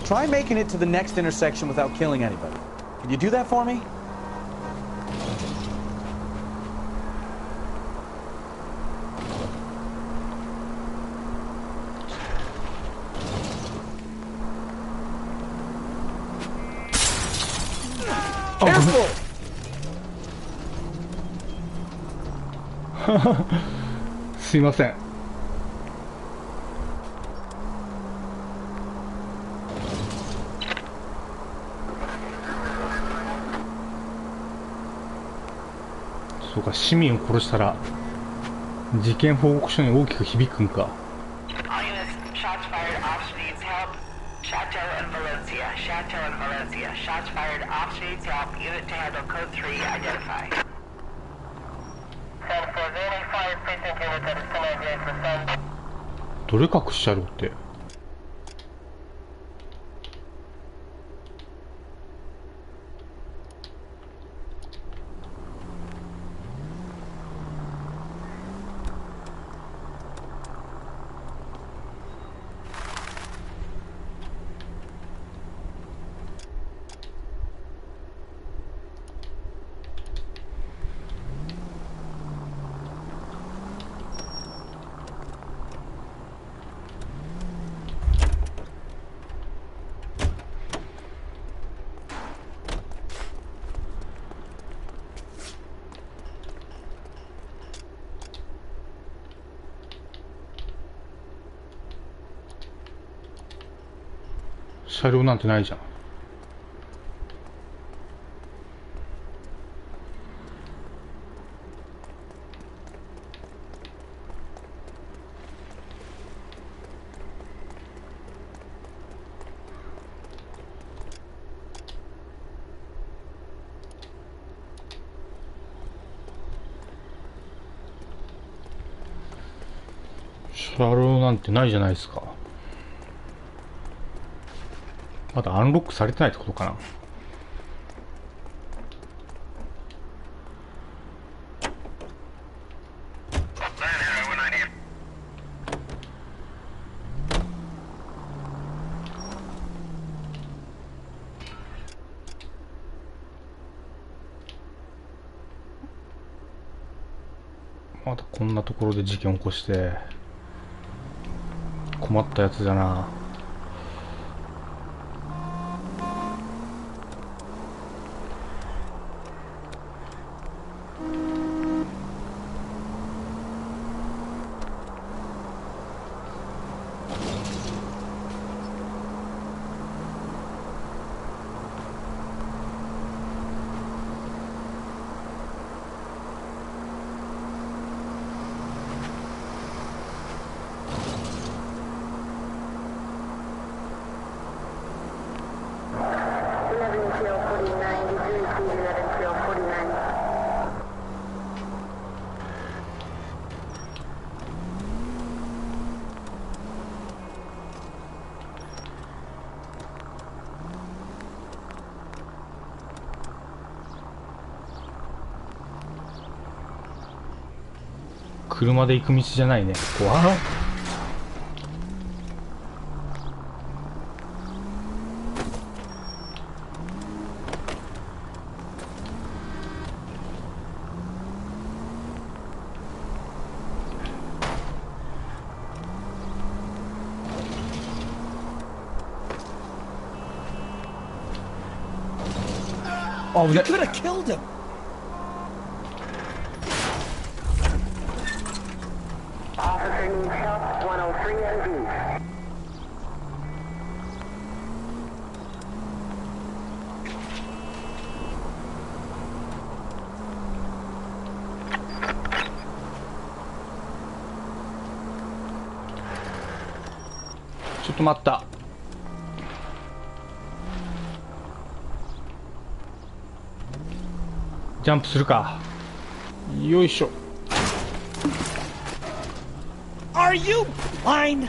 ？Try making it to the next intersection without killing anybody. Can you do that for me? Careful! すいません。そうか、市民を殺したら事件報告書に大きく響くんか。どれ隠し車両って。車両なんてないじゃん。車両なんてないじゃないですか。まだアンロックされてないってことかな。またこんなところで事件起こして困ったやつだな。車で行く道じゃないね、ここは。あ、危ね。 Could have killed him. ちょっと待った。ジャンプするか。よいしょ。 Are you blind?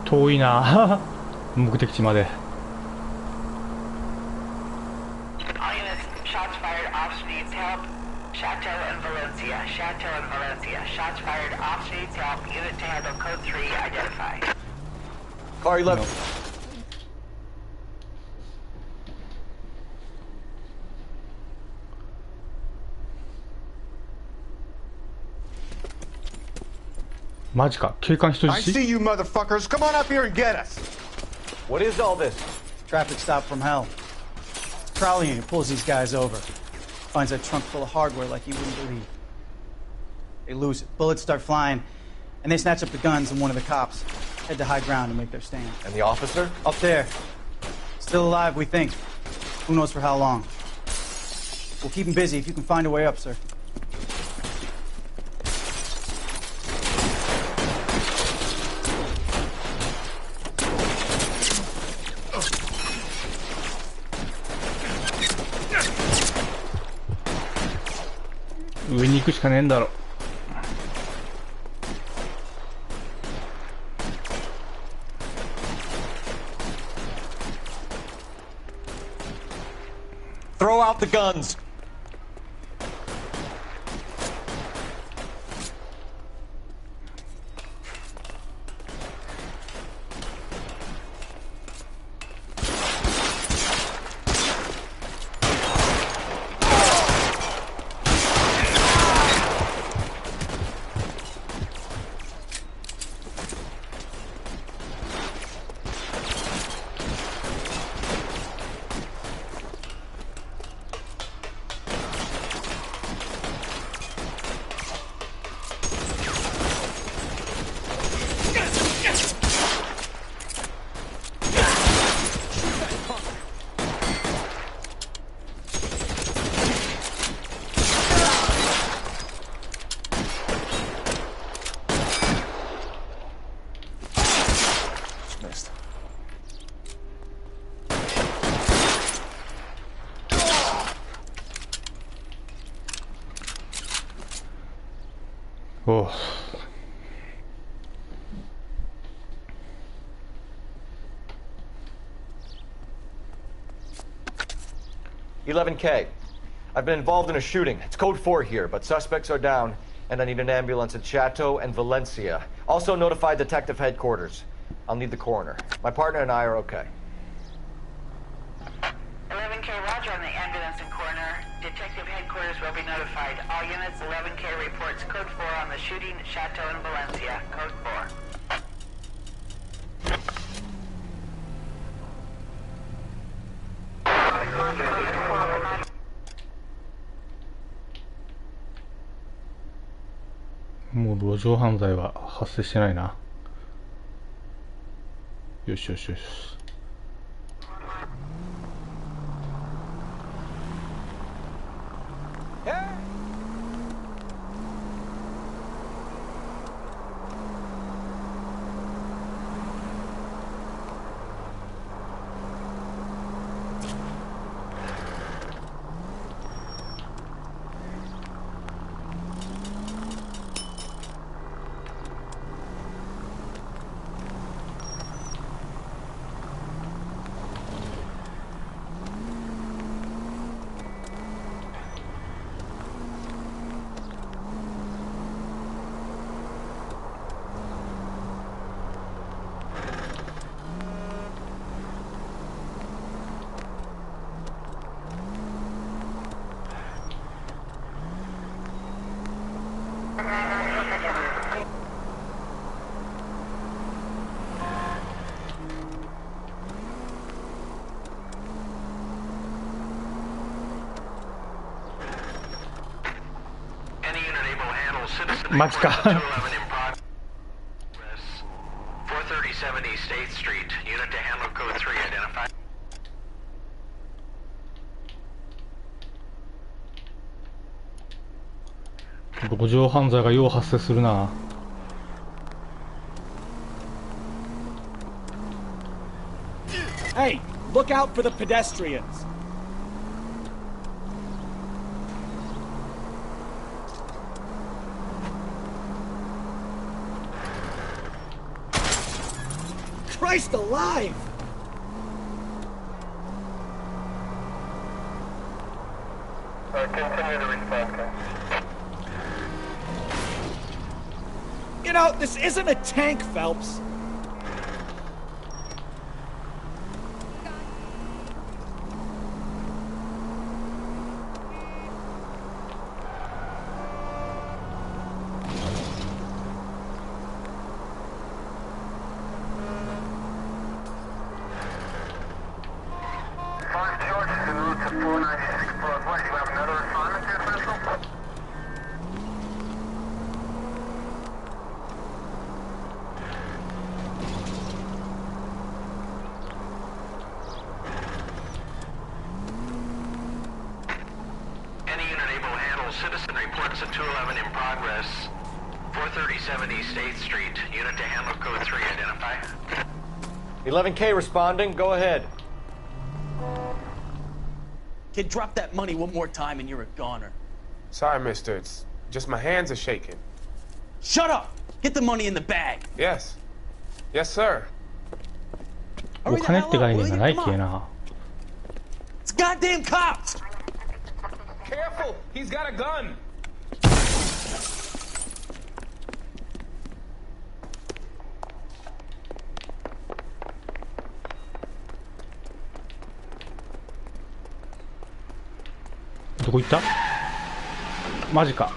遠いな目的地まで。 All units, shots fired, officer needs help. Chateau and Valencia, Chateau and Valencia. Shots fired, officer needs help. Unit to handle code 3, identify. Car 11.マジか、警官人 I 質。 see you motherfuckers. Come on up here and get us. What is all this? Traffic stop from hell. Trolley unit pulls these guys over. Finds a trunk full of hardware like you wouldn't believe. They lose it. Bullets start flying, and they snatch up the guns and one of the cops. Head to high ground and make their stand. And the officer? Up there. Still alive, we think. Who knows for how long. We'll keep him busy if you can find a way up, sir. Oh. 上に行くしかねえんだろ。 Throw out the guns. Oh. $11K. I've been involved in a shooting. It's code 4 here, but suspects are down, and I need an ambulance at Chateau and Valencia. Also notify detective headquarters. I'll need the coroner. My partner and I are okay. 11K, roger on the ambulance and coroner. Detective headquarters will be notified. All units, 11K reports code 4 on the shooting at Chateau and Valencia. Code 4.もう路上犯罪は発生してないな。よしよしよし。マジか。 437 East 8th Street. Unit to handle code 3 identified. 路上犯罪がよう発生するな。Hey, look out for the pedestrians. Christ alive! Continue to respond. You know, this isn't a tank, Phelps. Citizen reports a 211 in progress. 437 East 8th Street. Unit to handle code 3 identify. 11K responding. Go ahead. Kid, drop that money one more time and you're a goner. Sorry, mister. It's just my hands are shaking. Shut up! Get the money in the bag. Yes. Yes, sir. お金って概念がないけな。 It's goddamn cops! Careful! He's got a gun! どこ行った？マジか。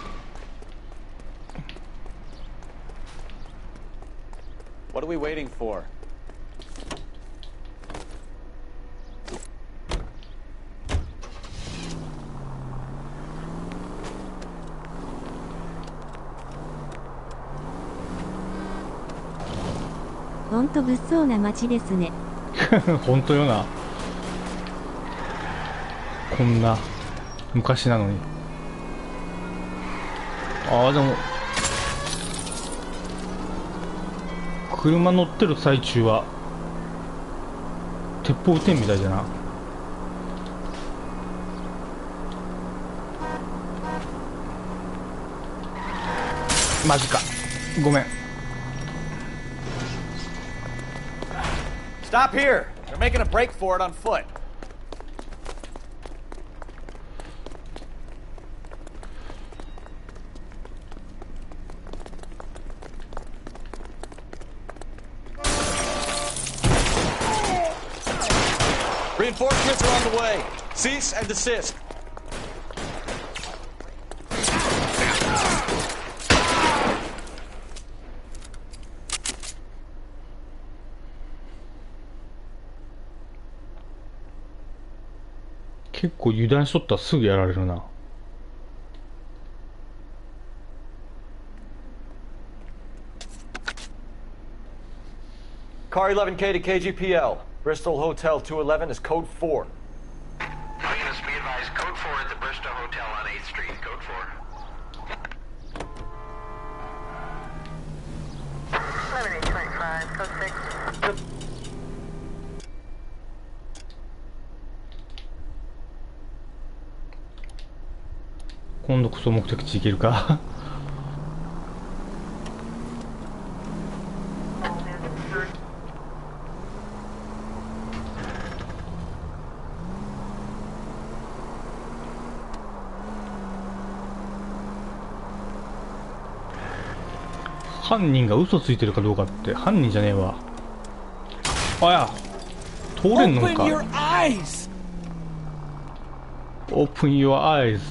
What are we waiting for?ほんと物騒な街ですね。本当よな。こんな昔なのに。ああでも車乗ってる最中は鉄砲撃てんみたいじゃな。マジか。ごめん。 Stop here! They're making a break for it on foot. Reinforcements are on the way. Cease and desist. 結構油断しとったらすぐやられるな。Car 11K to KGPL. Bristol Hotel 211 is code 4. Units be advised, code 4 at the Bristol Hotel on 8th Street. Code 4. 11:25, code 6. 今度こそ目的地行けるか。犯人が嘘ついてるかどうかって犯人じゃねえわ。あや通れんのか。 Open your eyes! Open your eyes.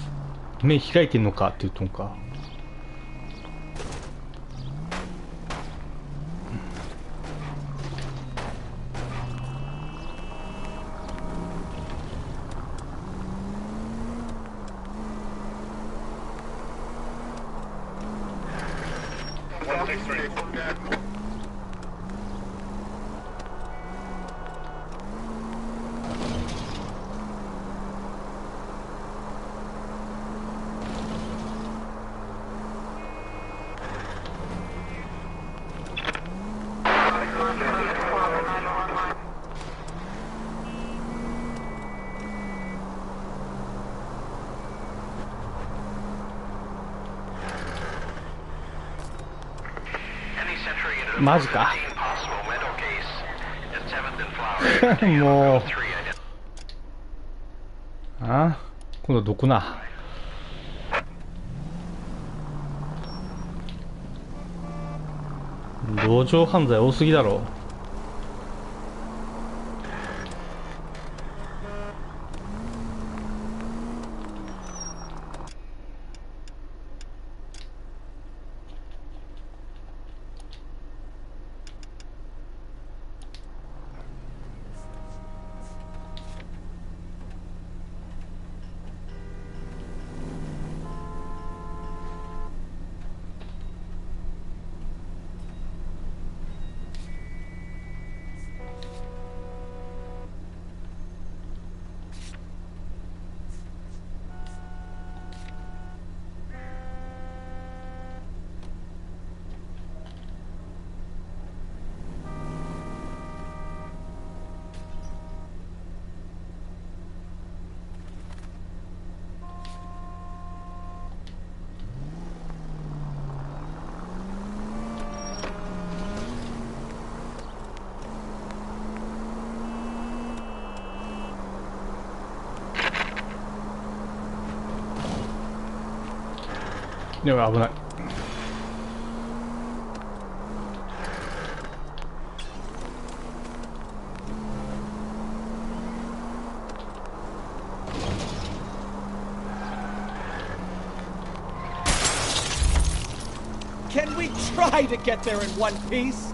目開いてんのかって言うとんか。マジかもうあ、今度はどこな。路上犯罪多すぎだろ。でも危ない。Can we try to get there in one piece?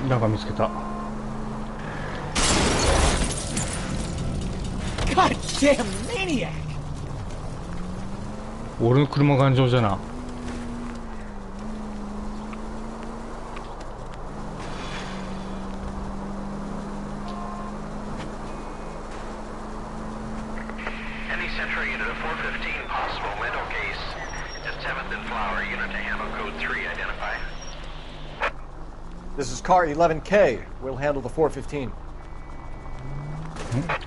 なんか見つけた。 God damn maniac! 俺の車頑丈じゃな。This is car 11K. We'll handle the 415.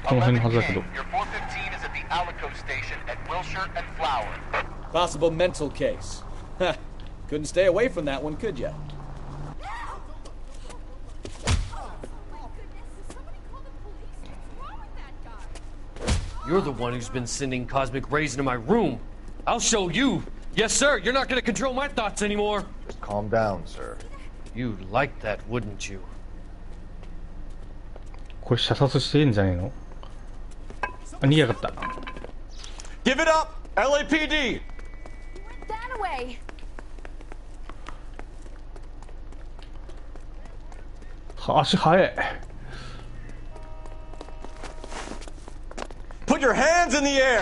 この辺のはずだけど。 Your 415 is at the Alico station at Wilshire and Flower. Possible mental case. Huh. Couldn't stay away from that one, could ya? You're the one who's been sending cosmic rays into my room. I'll show you. Yes, sir. You're not going to control my thoughts anymore. Just calm down, sir. You'd like that, wouldn't you? これ射殺していいんじゃねえの？あ、逃げやがった。 Give it up, LAPD. That away. 足速い。 Put your hands in the air.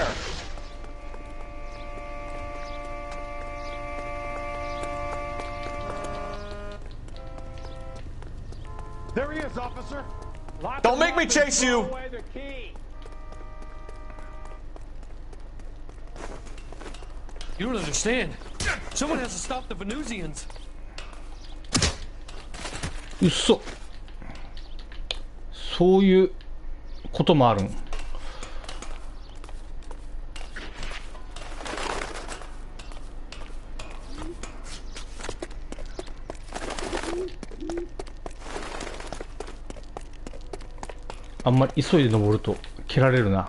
There he is, officer. Don't make me chase you. You don't understand. Someone has to stop the Venusians. うっそ。そういうこともあるん。あんまり急いで登ると蹴られるな。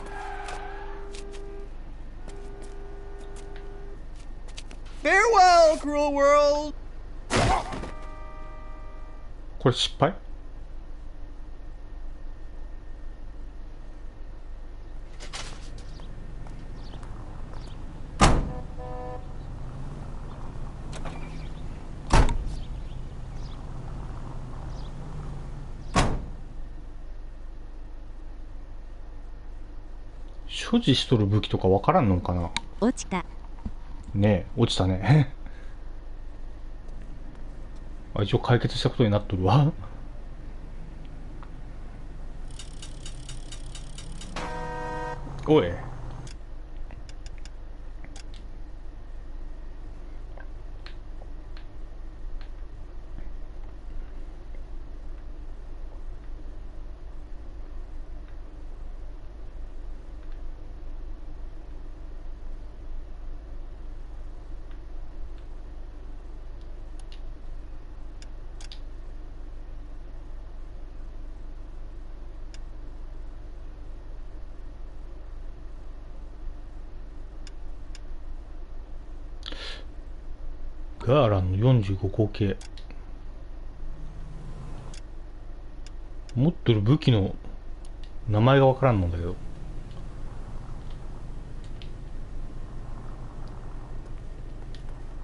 Farewell, cruel world. これ失敗？所持しとる武器とかわからんのかな。落ちた。ねえ、落ちたね。あ、一応解決したことになっとるわ。おい。ガーランの45口径。持ってる武器の名前がわからんのだけど。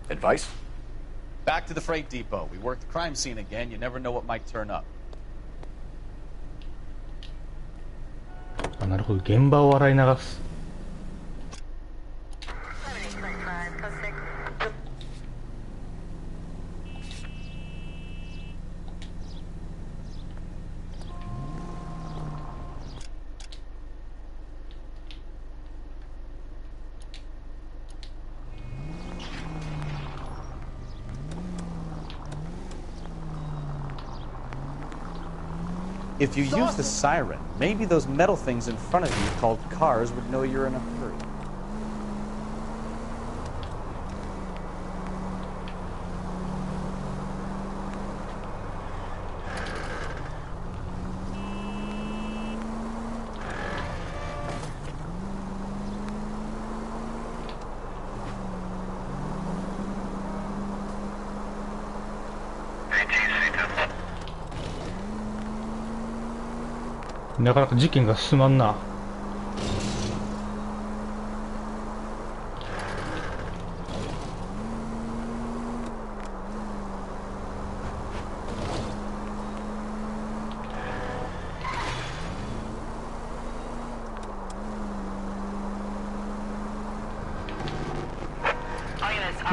Advice? Back to the freight depot. We work the crime scene again. You never know what might turn up. あ、なるほど。現場を洗い流す。If you use the siren, maybe those metal things in front of you called cars would know you're in a hurry. .なかなか事件が進まんな。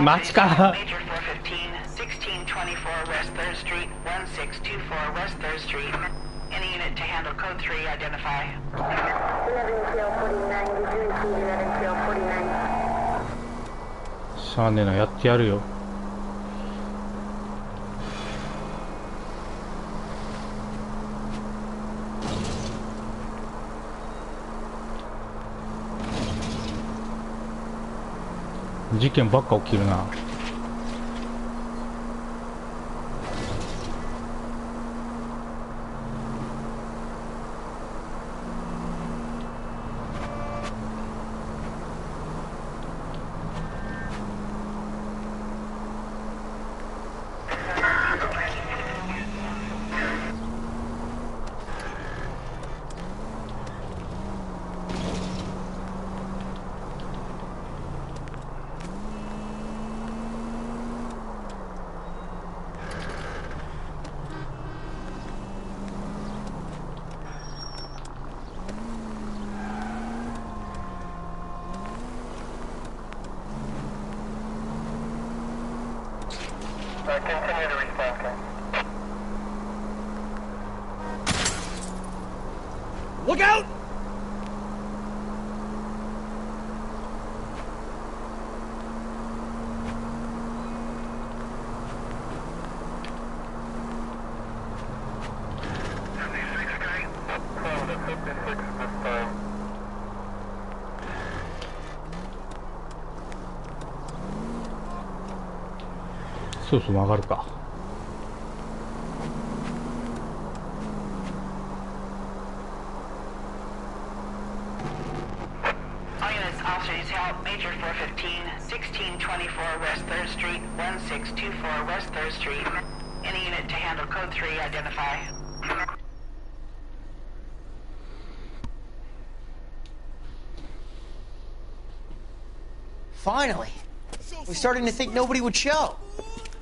マジか。Any unit to handle code 3, identify. しゃあねえな、やってやるよ。事件ばっか起きるな。Continue to respond, sir. Look out!そろそろ曲がるか。Officers help Major 415, 1624 West 3rd Street, 1624 West 3rd Street. Any unit to handle code 3, identify. Finally! We're starting to think nobody would show.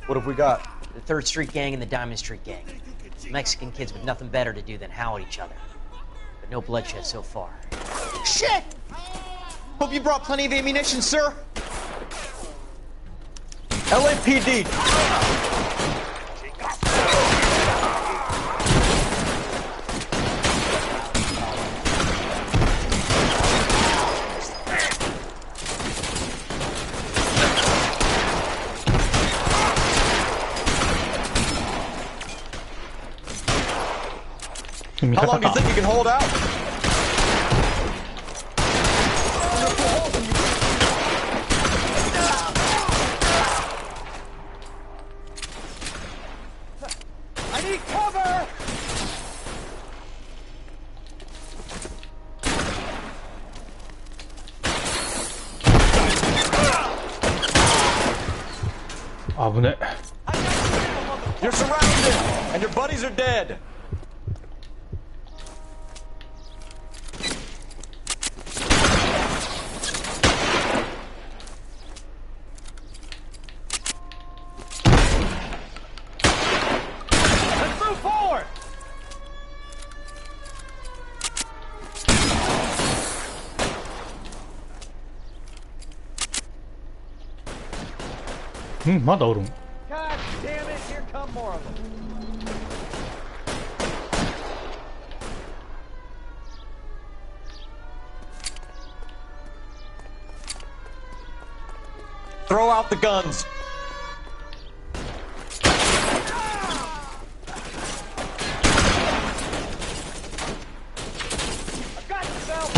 What have we got? The 3rd Street Gang and the Diamond Street Gang. Mexican kids with nothing better to do than howl at each other. But no bloodshed so far. Shit! Hope you brought plenty of ammunition, sir. LAPD! How long do you think you can hold out? I need cover! You're surrounded, and your buddies are dead. Let's move forward!まだおるん。 God damn it, here come more of them. Throw out the guns. I've got yourself!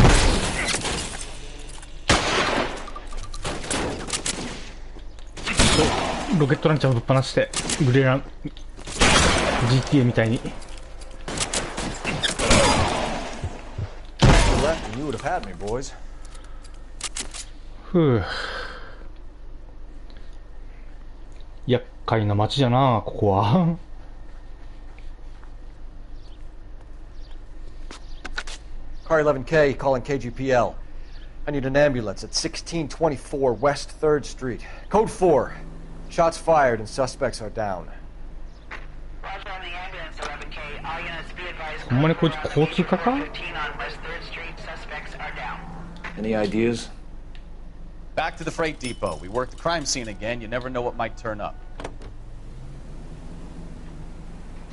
ロケットランチャーをぶっ放してグレラン GTA みたいに。 You would have had me, boys. ふう。厄介な街じゃな、ここは。Car 11K calling KGPL. I need an ambulance at 1624 West 3rd Street. Code 4. Shots fired and suspects are down. Roger on the ambulance, 11K. All units be advised. ほんまにこいつ交通課か？ 15 on West 3rd Street. Suspects are down. Any ideas? Back to the freight depot. We work the crime scene again. You never know what might turn up.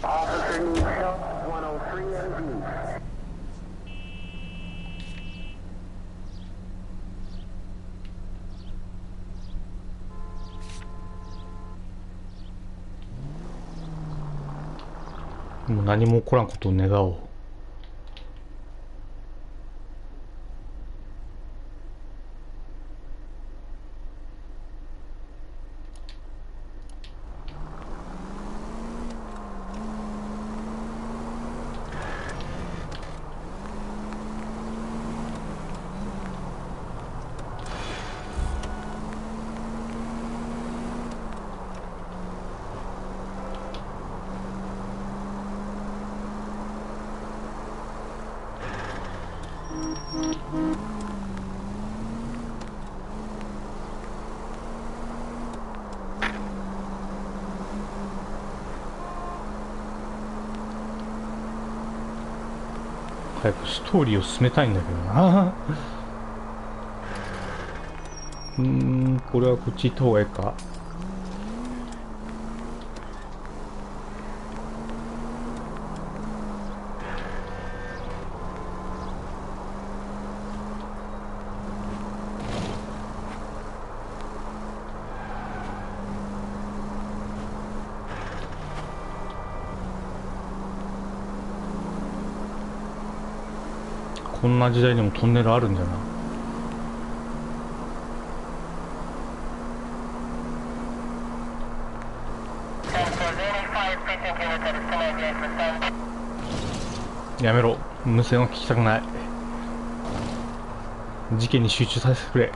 Officer needs help, 103 NV. もう何も起こらんことを願おう。早くストーリーを進めたいんだけどな。これはこっち行った方がいいか。こんな時代にもトンネルあるんだな。やめろ、無線は聞きたくない。事件に集中させてくれ。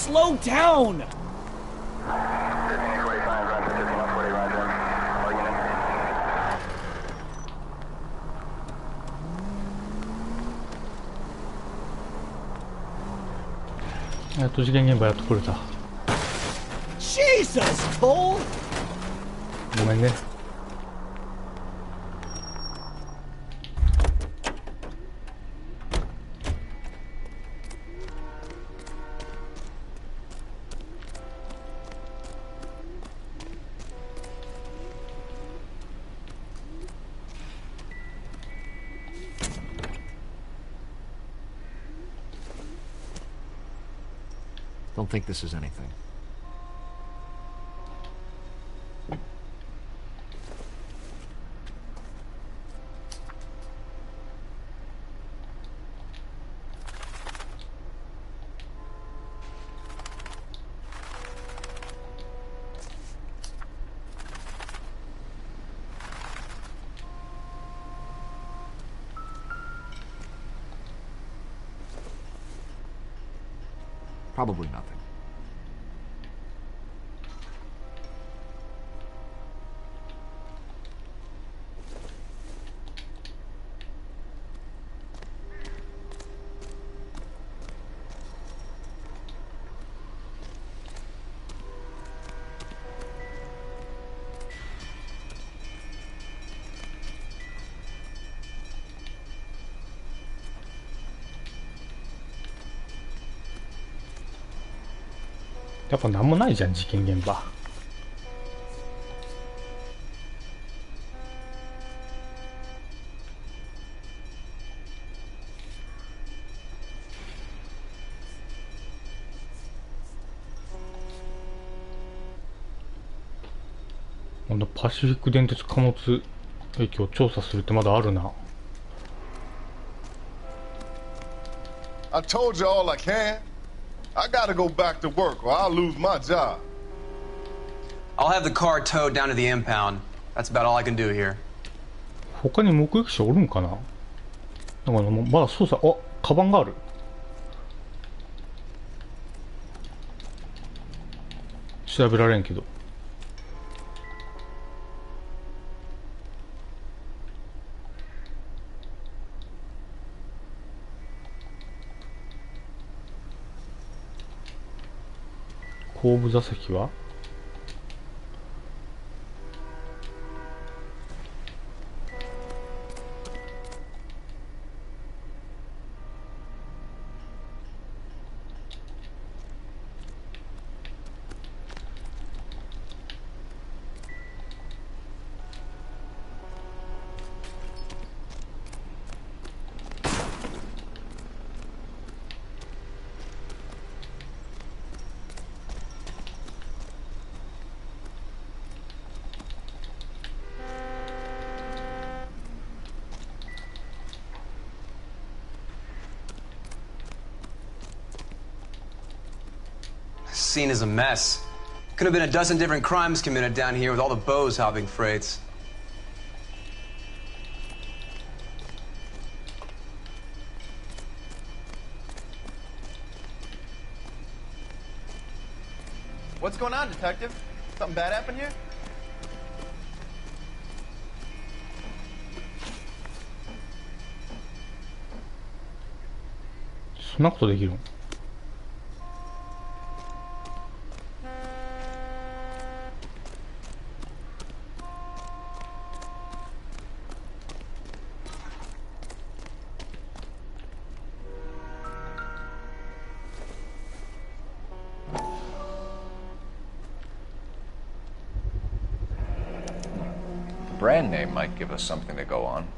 slow down! Jesus, Cole! ごめんね。Don't think this is anything. Probably nothing.やっぱ何もないじゃん、事件現場。このパシフィック電鉄貨物駅を調査するってまだあるな。I told you all I can. I gotta go back to work or I'll lose my job. I'll have the car towed down to the impound. That's about all I can do here. 他に目撃者おるんかな。だからまだ捜査、あ、カバンがある。調べられんけど。後部座席はScene is a mess. Could have been a dozen different crimes committed down here with all the bows hopping freights. What's going on, Detective? Something bad happened here? そんなことできるの？Brand name might give us something to go on.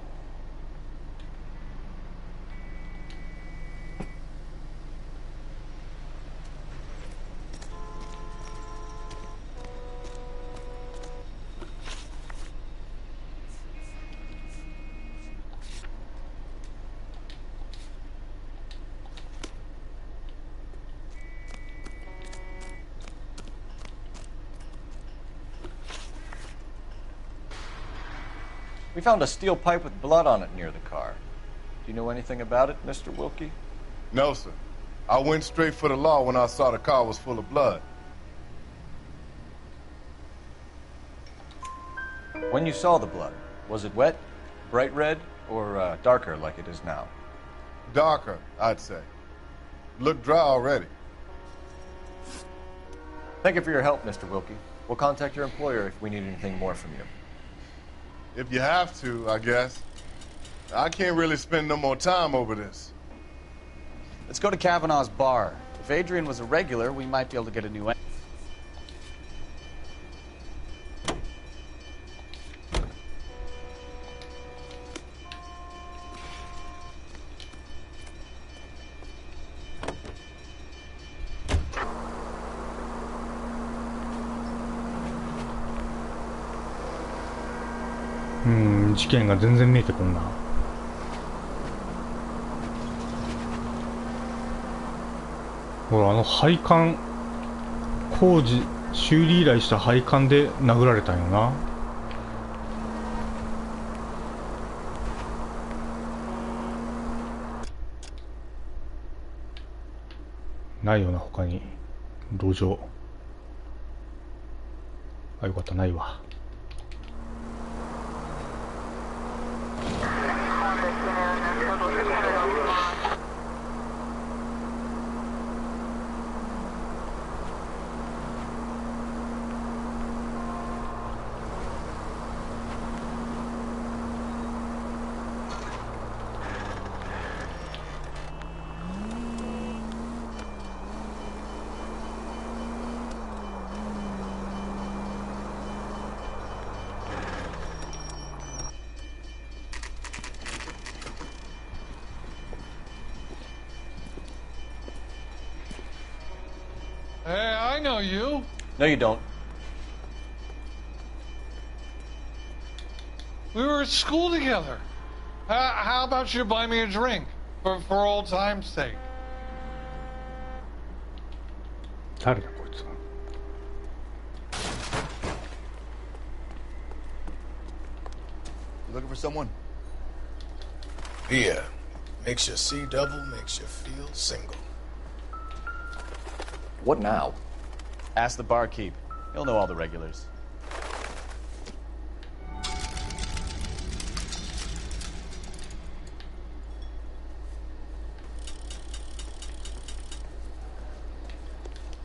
We found a steel pipe with blood on it near the car. Do you know anything about it, Mr. Wilkie? No, sir. I went straight for the law when I saw the car was full of blood. When you saw the blood, was it wet, bright red, or darker like it is now? Darker, I'd say. Looked dry already. Thank you for your help, Mr. Wilkie. We'll contact your employer if we need anything more from you. If you have to, I guess. I can't really spend no more time over this. Let's go to Kavanaugh's bar. If Adrian was a regular, we might be able to get a new...事件が全然見えてこんな。ほら、あの配管工事修理依頼した配管で殴られたんよな。ないよな、他に路上。あ、よかった、ないわ。Hey, I know you. No, you don't. We were at school together. How about you buy me a drink for old time's sake? 誰だこいつは。You looking for someone? Yeah. Makes you see double, makes you feel single. What now? Ask the barkeep. He'll know all the regulars.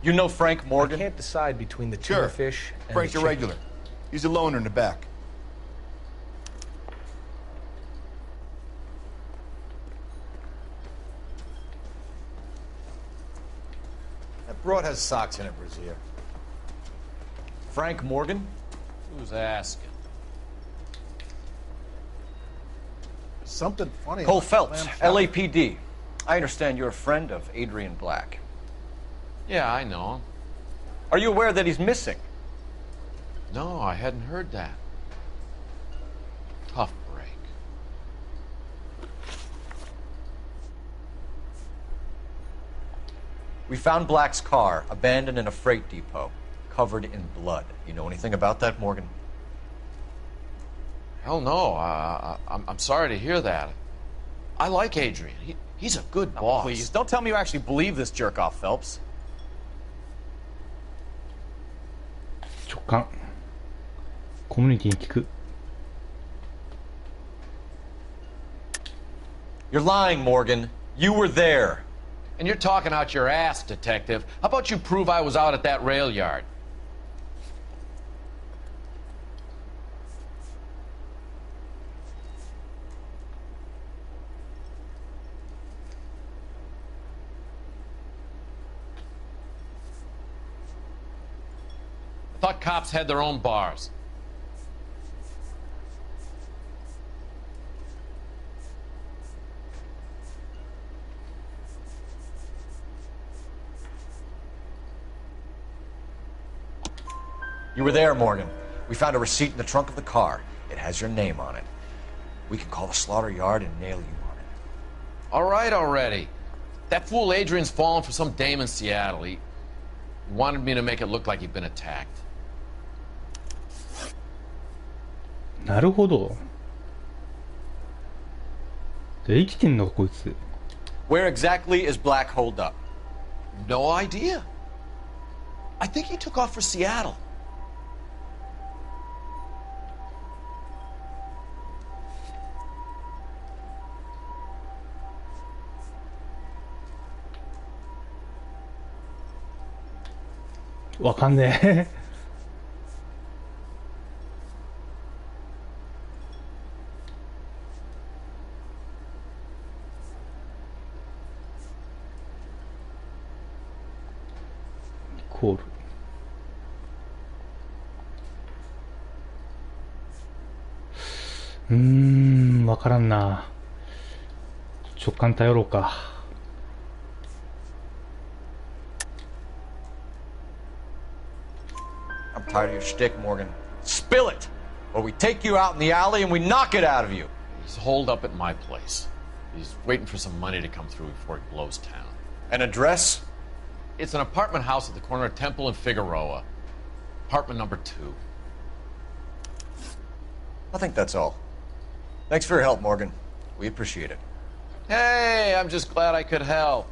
You know Frank Morgan? I can't decide between the tuna fish and Frank's the a regular. He's a loner in the back. That broad has socks in it, Brazier. Frank Morgan? Who's asking? Something funny. Cole Phelps, LAPD. I understand you're a friend of Adrian Black. Yeah, I know him. Are you aware that he's missing? No, I hadn't heard that. Tough break. We found Black's car abandoned in a freight depot, covered in blood. You know anything about that, Morgan? Hell no. I'm sorry to hear that. I like Adrian. He's a good boss. Please, don't tell me you actually believe this jerk-off, Phelps. 直感。コミュニティに聞く。You're lying, Morgan. You were there. And you're talking out your ass, detective. How about you prove I was out at that rail yard? I thought cops had their own bars. You were there, Morgan. We found a receipt in the trunk of the car. It has your name on it. We can call the slaughter yard and nail you on it. All right already. That fool Adrian's fallen for some dame in Seattle. He wanted me to make it look like he'd been attacked. なるほど。で、生きてんのかこいつ。 Where exactly is Black holed up? No idea. I think he took off for Seattle.わかんねえ。コール。わからんな。直感頼ろうか。I'm tired of your shtick, Morgan. Spill it! Or we take you out in the alley and we knock it out of you. He's holed up at my place. He's waiting for some money to come through before he blows town. An address? It's an apartment house at the corner of Temple and Figueroa. Apartment number 2. I think that's all. Thanks for your help, Morgan. We appreciate it. Hey, I'm just glad I could help.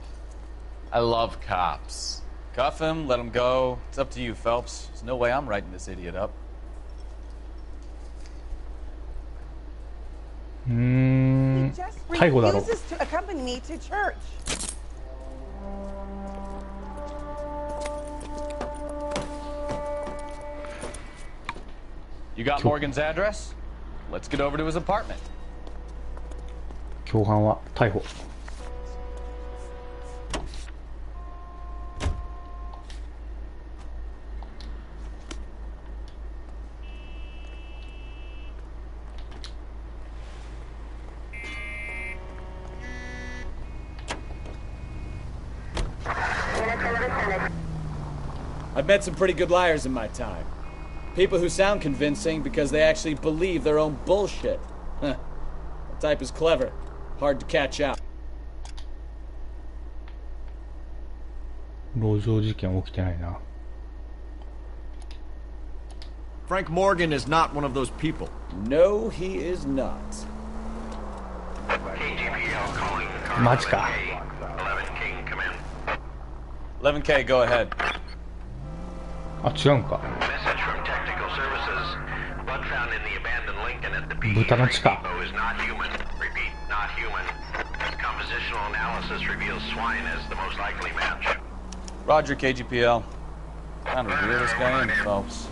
I love cops. Cuff him, let him go. It's up to you, Phelps. There's no way I'm writing this idiot up. 逮捕だろ。 refuses to accompany me to church. You got Morgan's address? Let's get over to his apartment. 共犯は逮捕。I've met some pretty good liars in my time. People who sound convincing because they actually believe their own bullshit. Huh. That type is clever. Hard to catch out. 路上事件起きてないな。 Frank Morgan is not one of those people. No, he is not. KGPL calling car マジか。 11K, come in. 11K, go ahead. あ、違うんか。 Message from technical services. Blood found in the abandoned Lincoln at the PD 豚の血か。 depot is not human. Repeat, not human. Compositional analysis reveals swine as the most likely match. Roger, KGPL. Time to reel this guy in, Phelps.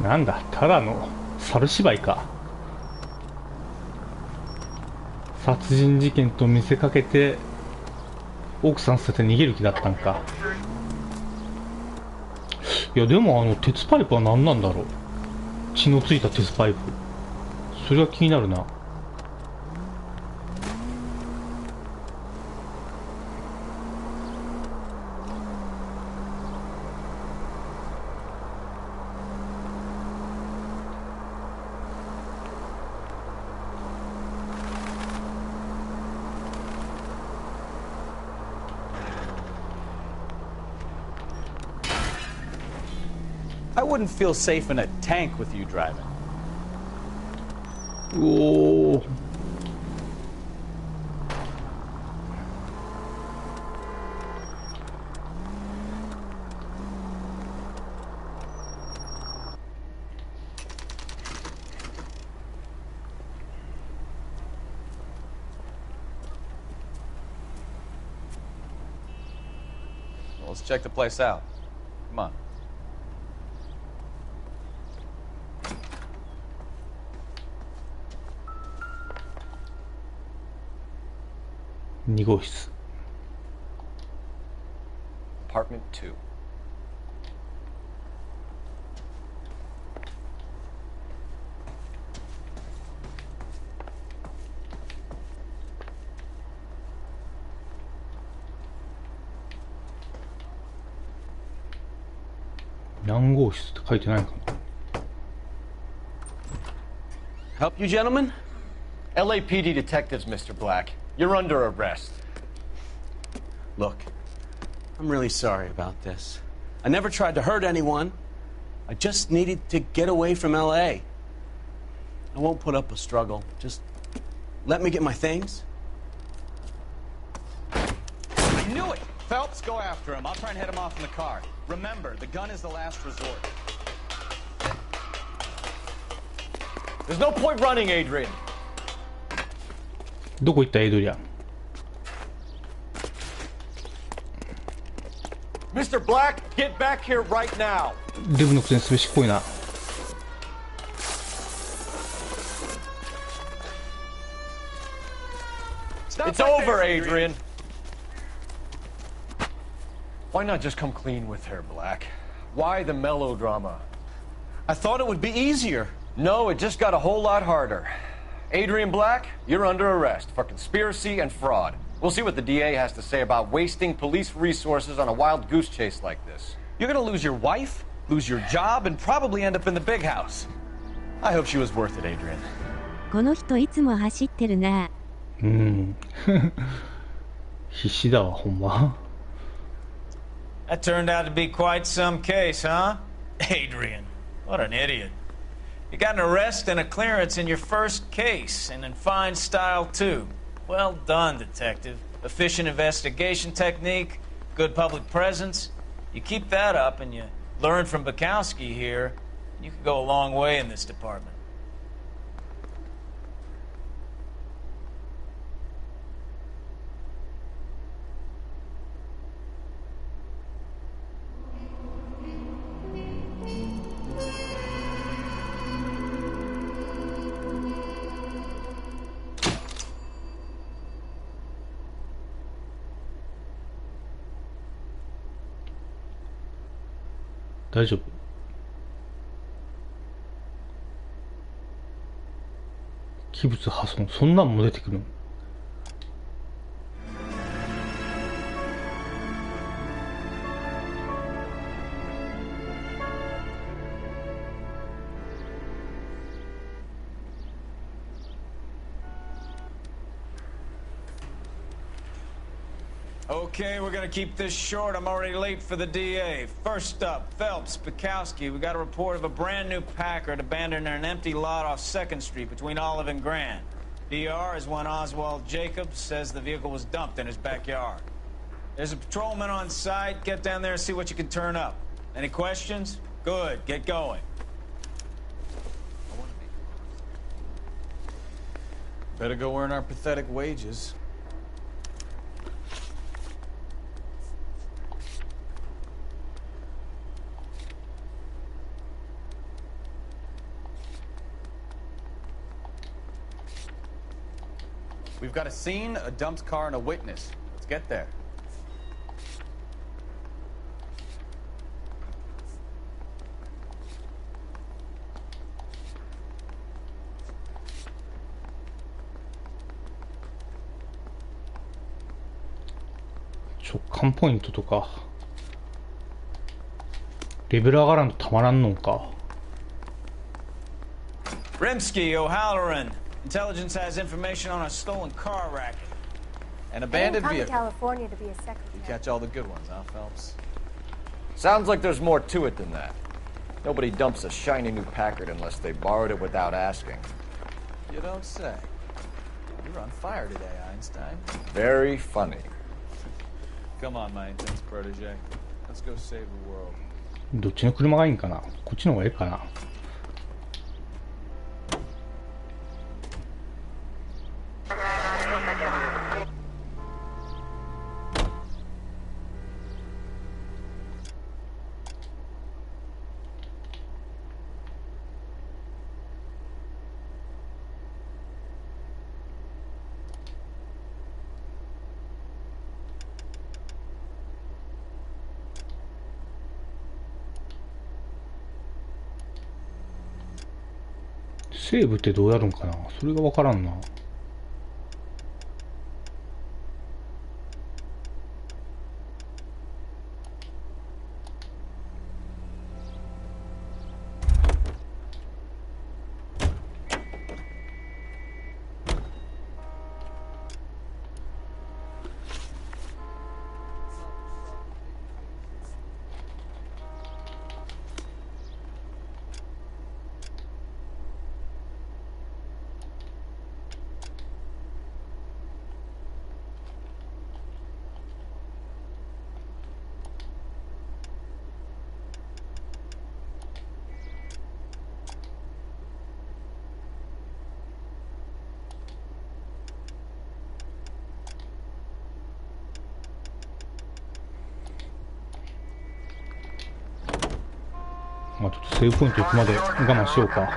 なんだ、ただの猿芝居か。殺人事件と見せかけて奥さん捨てて逃げる気だったんか。いやでも鉄パイプは何なんだろう。血のついた鉄パイプ、それは気になるな。I wouldn't feel safe in a tank with you driving. おー。Well, let's check the place out. Come on. 2号室。 Apartment 2.何号室って書いてないかな。 Help you, gentlemen? LAPD detectives, Mr. Black. You're under arrest. Look, I'm really sorry about this. I never tried to hurt anyone. I just needed to get away from L.A. I won't put up a struggle. Just let me get my things. knew it! Phelps, go after him. I'll try and head him off in the car. Remember, the gun is the last resort. There's no point running, Adrian. どこ行ったエイドリアン。 Mr. Black, get back here right now. デブのくせにすべしっこいな。 It's over, Adrian. Why not just come clean with her, Black? Why the melodrama? I thought it would be easier. No, it just got a whole lot harder. Adrian Black, you're under arrest for conspiracy and fraud. We'll see what the DA has to say about wasting police resources on a wild goose chase like this. You're gonna lose your wife, lose your job, and probably end up in the big house. I hope she was worth it, Adrian. この人いつも走ってるな。必死だわ、ほんま。 That turned out to be quite some case, huh? Adrian, what an idiot. You got an arrest and a clearance in your first case, and in fine style, too. Well done, detective. Efficient investigation technique, good public presence. You keep that up and you learn from Bukowski here, you could go a long way in this department.大丈夫？器物破損、そんなんも出てくるの？ Okay, we're gonna keep this short. I'm already late for the DA. First up, Phelps, Bukowski. We got a report of a brand new Packard abandoned in an empty lot off 2nd Street between Olive and Grand. DR is one Oswald Jacobs says the vehicle was dumped in his backyard. There's a patrolman on site. Get down there and see what you can turn up. Any questions? Good, get going. Better go earn our pathetic wages. We've got a scene, a dumped car, and a witness. Let's get there.直感ポイントとかレベル上がらんとたまらんのか。 Rimsky, O'Halloran. Intelligence has information on a stolen car racket. An abandoned vehicle. California to be a secretary. You catch all the good ones, huh, Phelps? Sounds like there's more to it than that. Nobody dumps a shiny new Packard unless they borrowed it without asking. You don't say. You're on fire today, Einstein. Very funny. Come on, my intense protege. Let's go save the world. どっちの車がいいんかな。こっちの方がいいかな。 セーブってどうやるんかな。それがわからんな。まあちょっとセーブポイント行くまで我慢しようか。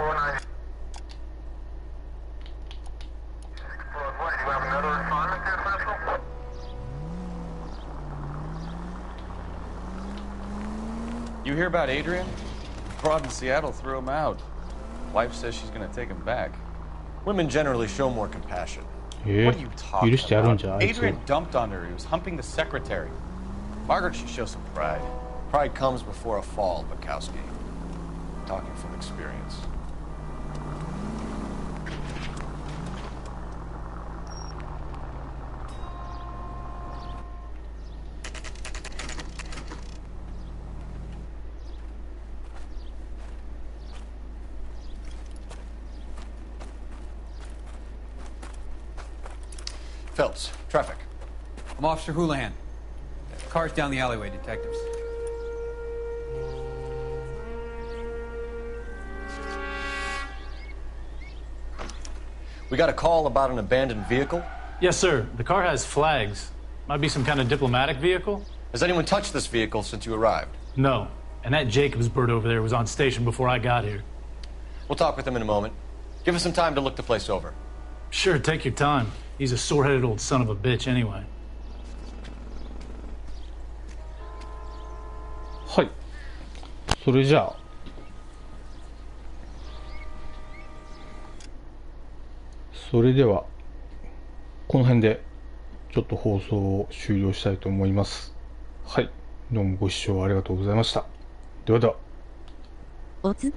You hear about Adrian? Broad in Seattle threw him out. Wife says she's gonna take him back. Women generally show more compassion. What are you talking 許してやるんじゃ、 about? あいつ。 Adrian dumped on her. He was humping the secretary. Margaret should show some pride. Pride comes before a fall, Bukowski. Talking from experience. Phelps, traffic. I'm Officer Houlihan. Car's down the alleyway, detectives. We got a call about an abandoned vehicle. Yes, sir. The car has flags. Might be some kind of diplomatic vehicle. Has anyone touched this vehicle since you arrived? No. And that Jacobs bird over there was on station before I got here. We'll talk with him in a moment. Give us some time to look the place over. Sure, take your time. He's a sore-headed old son of a bitch anyway. はい。それじゃあ。それでは、この辺でちょっと放送を終了したいと思います。はい。どうもご視聴ありがとうございました。ではでは。おつ。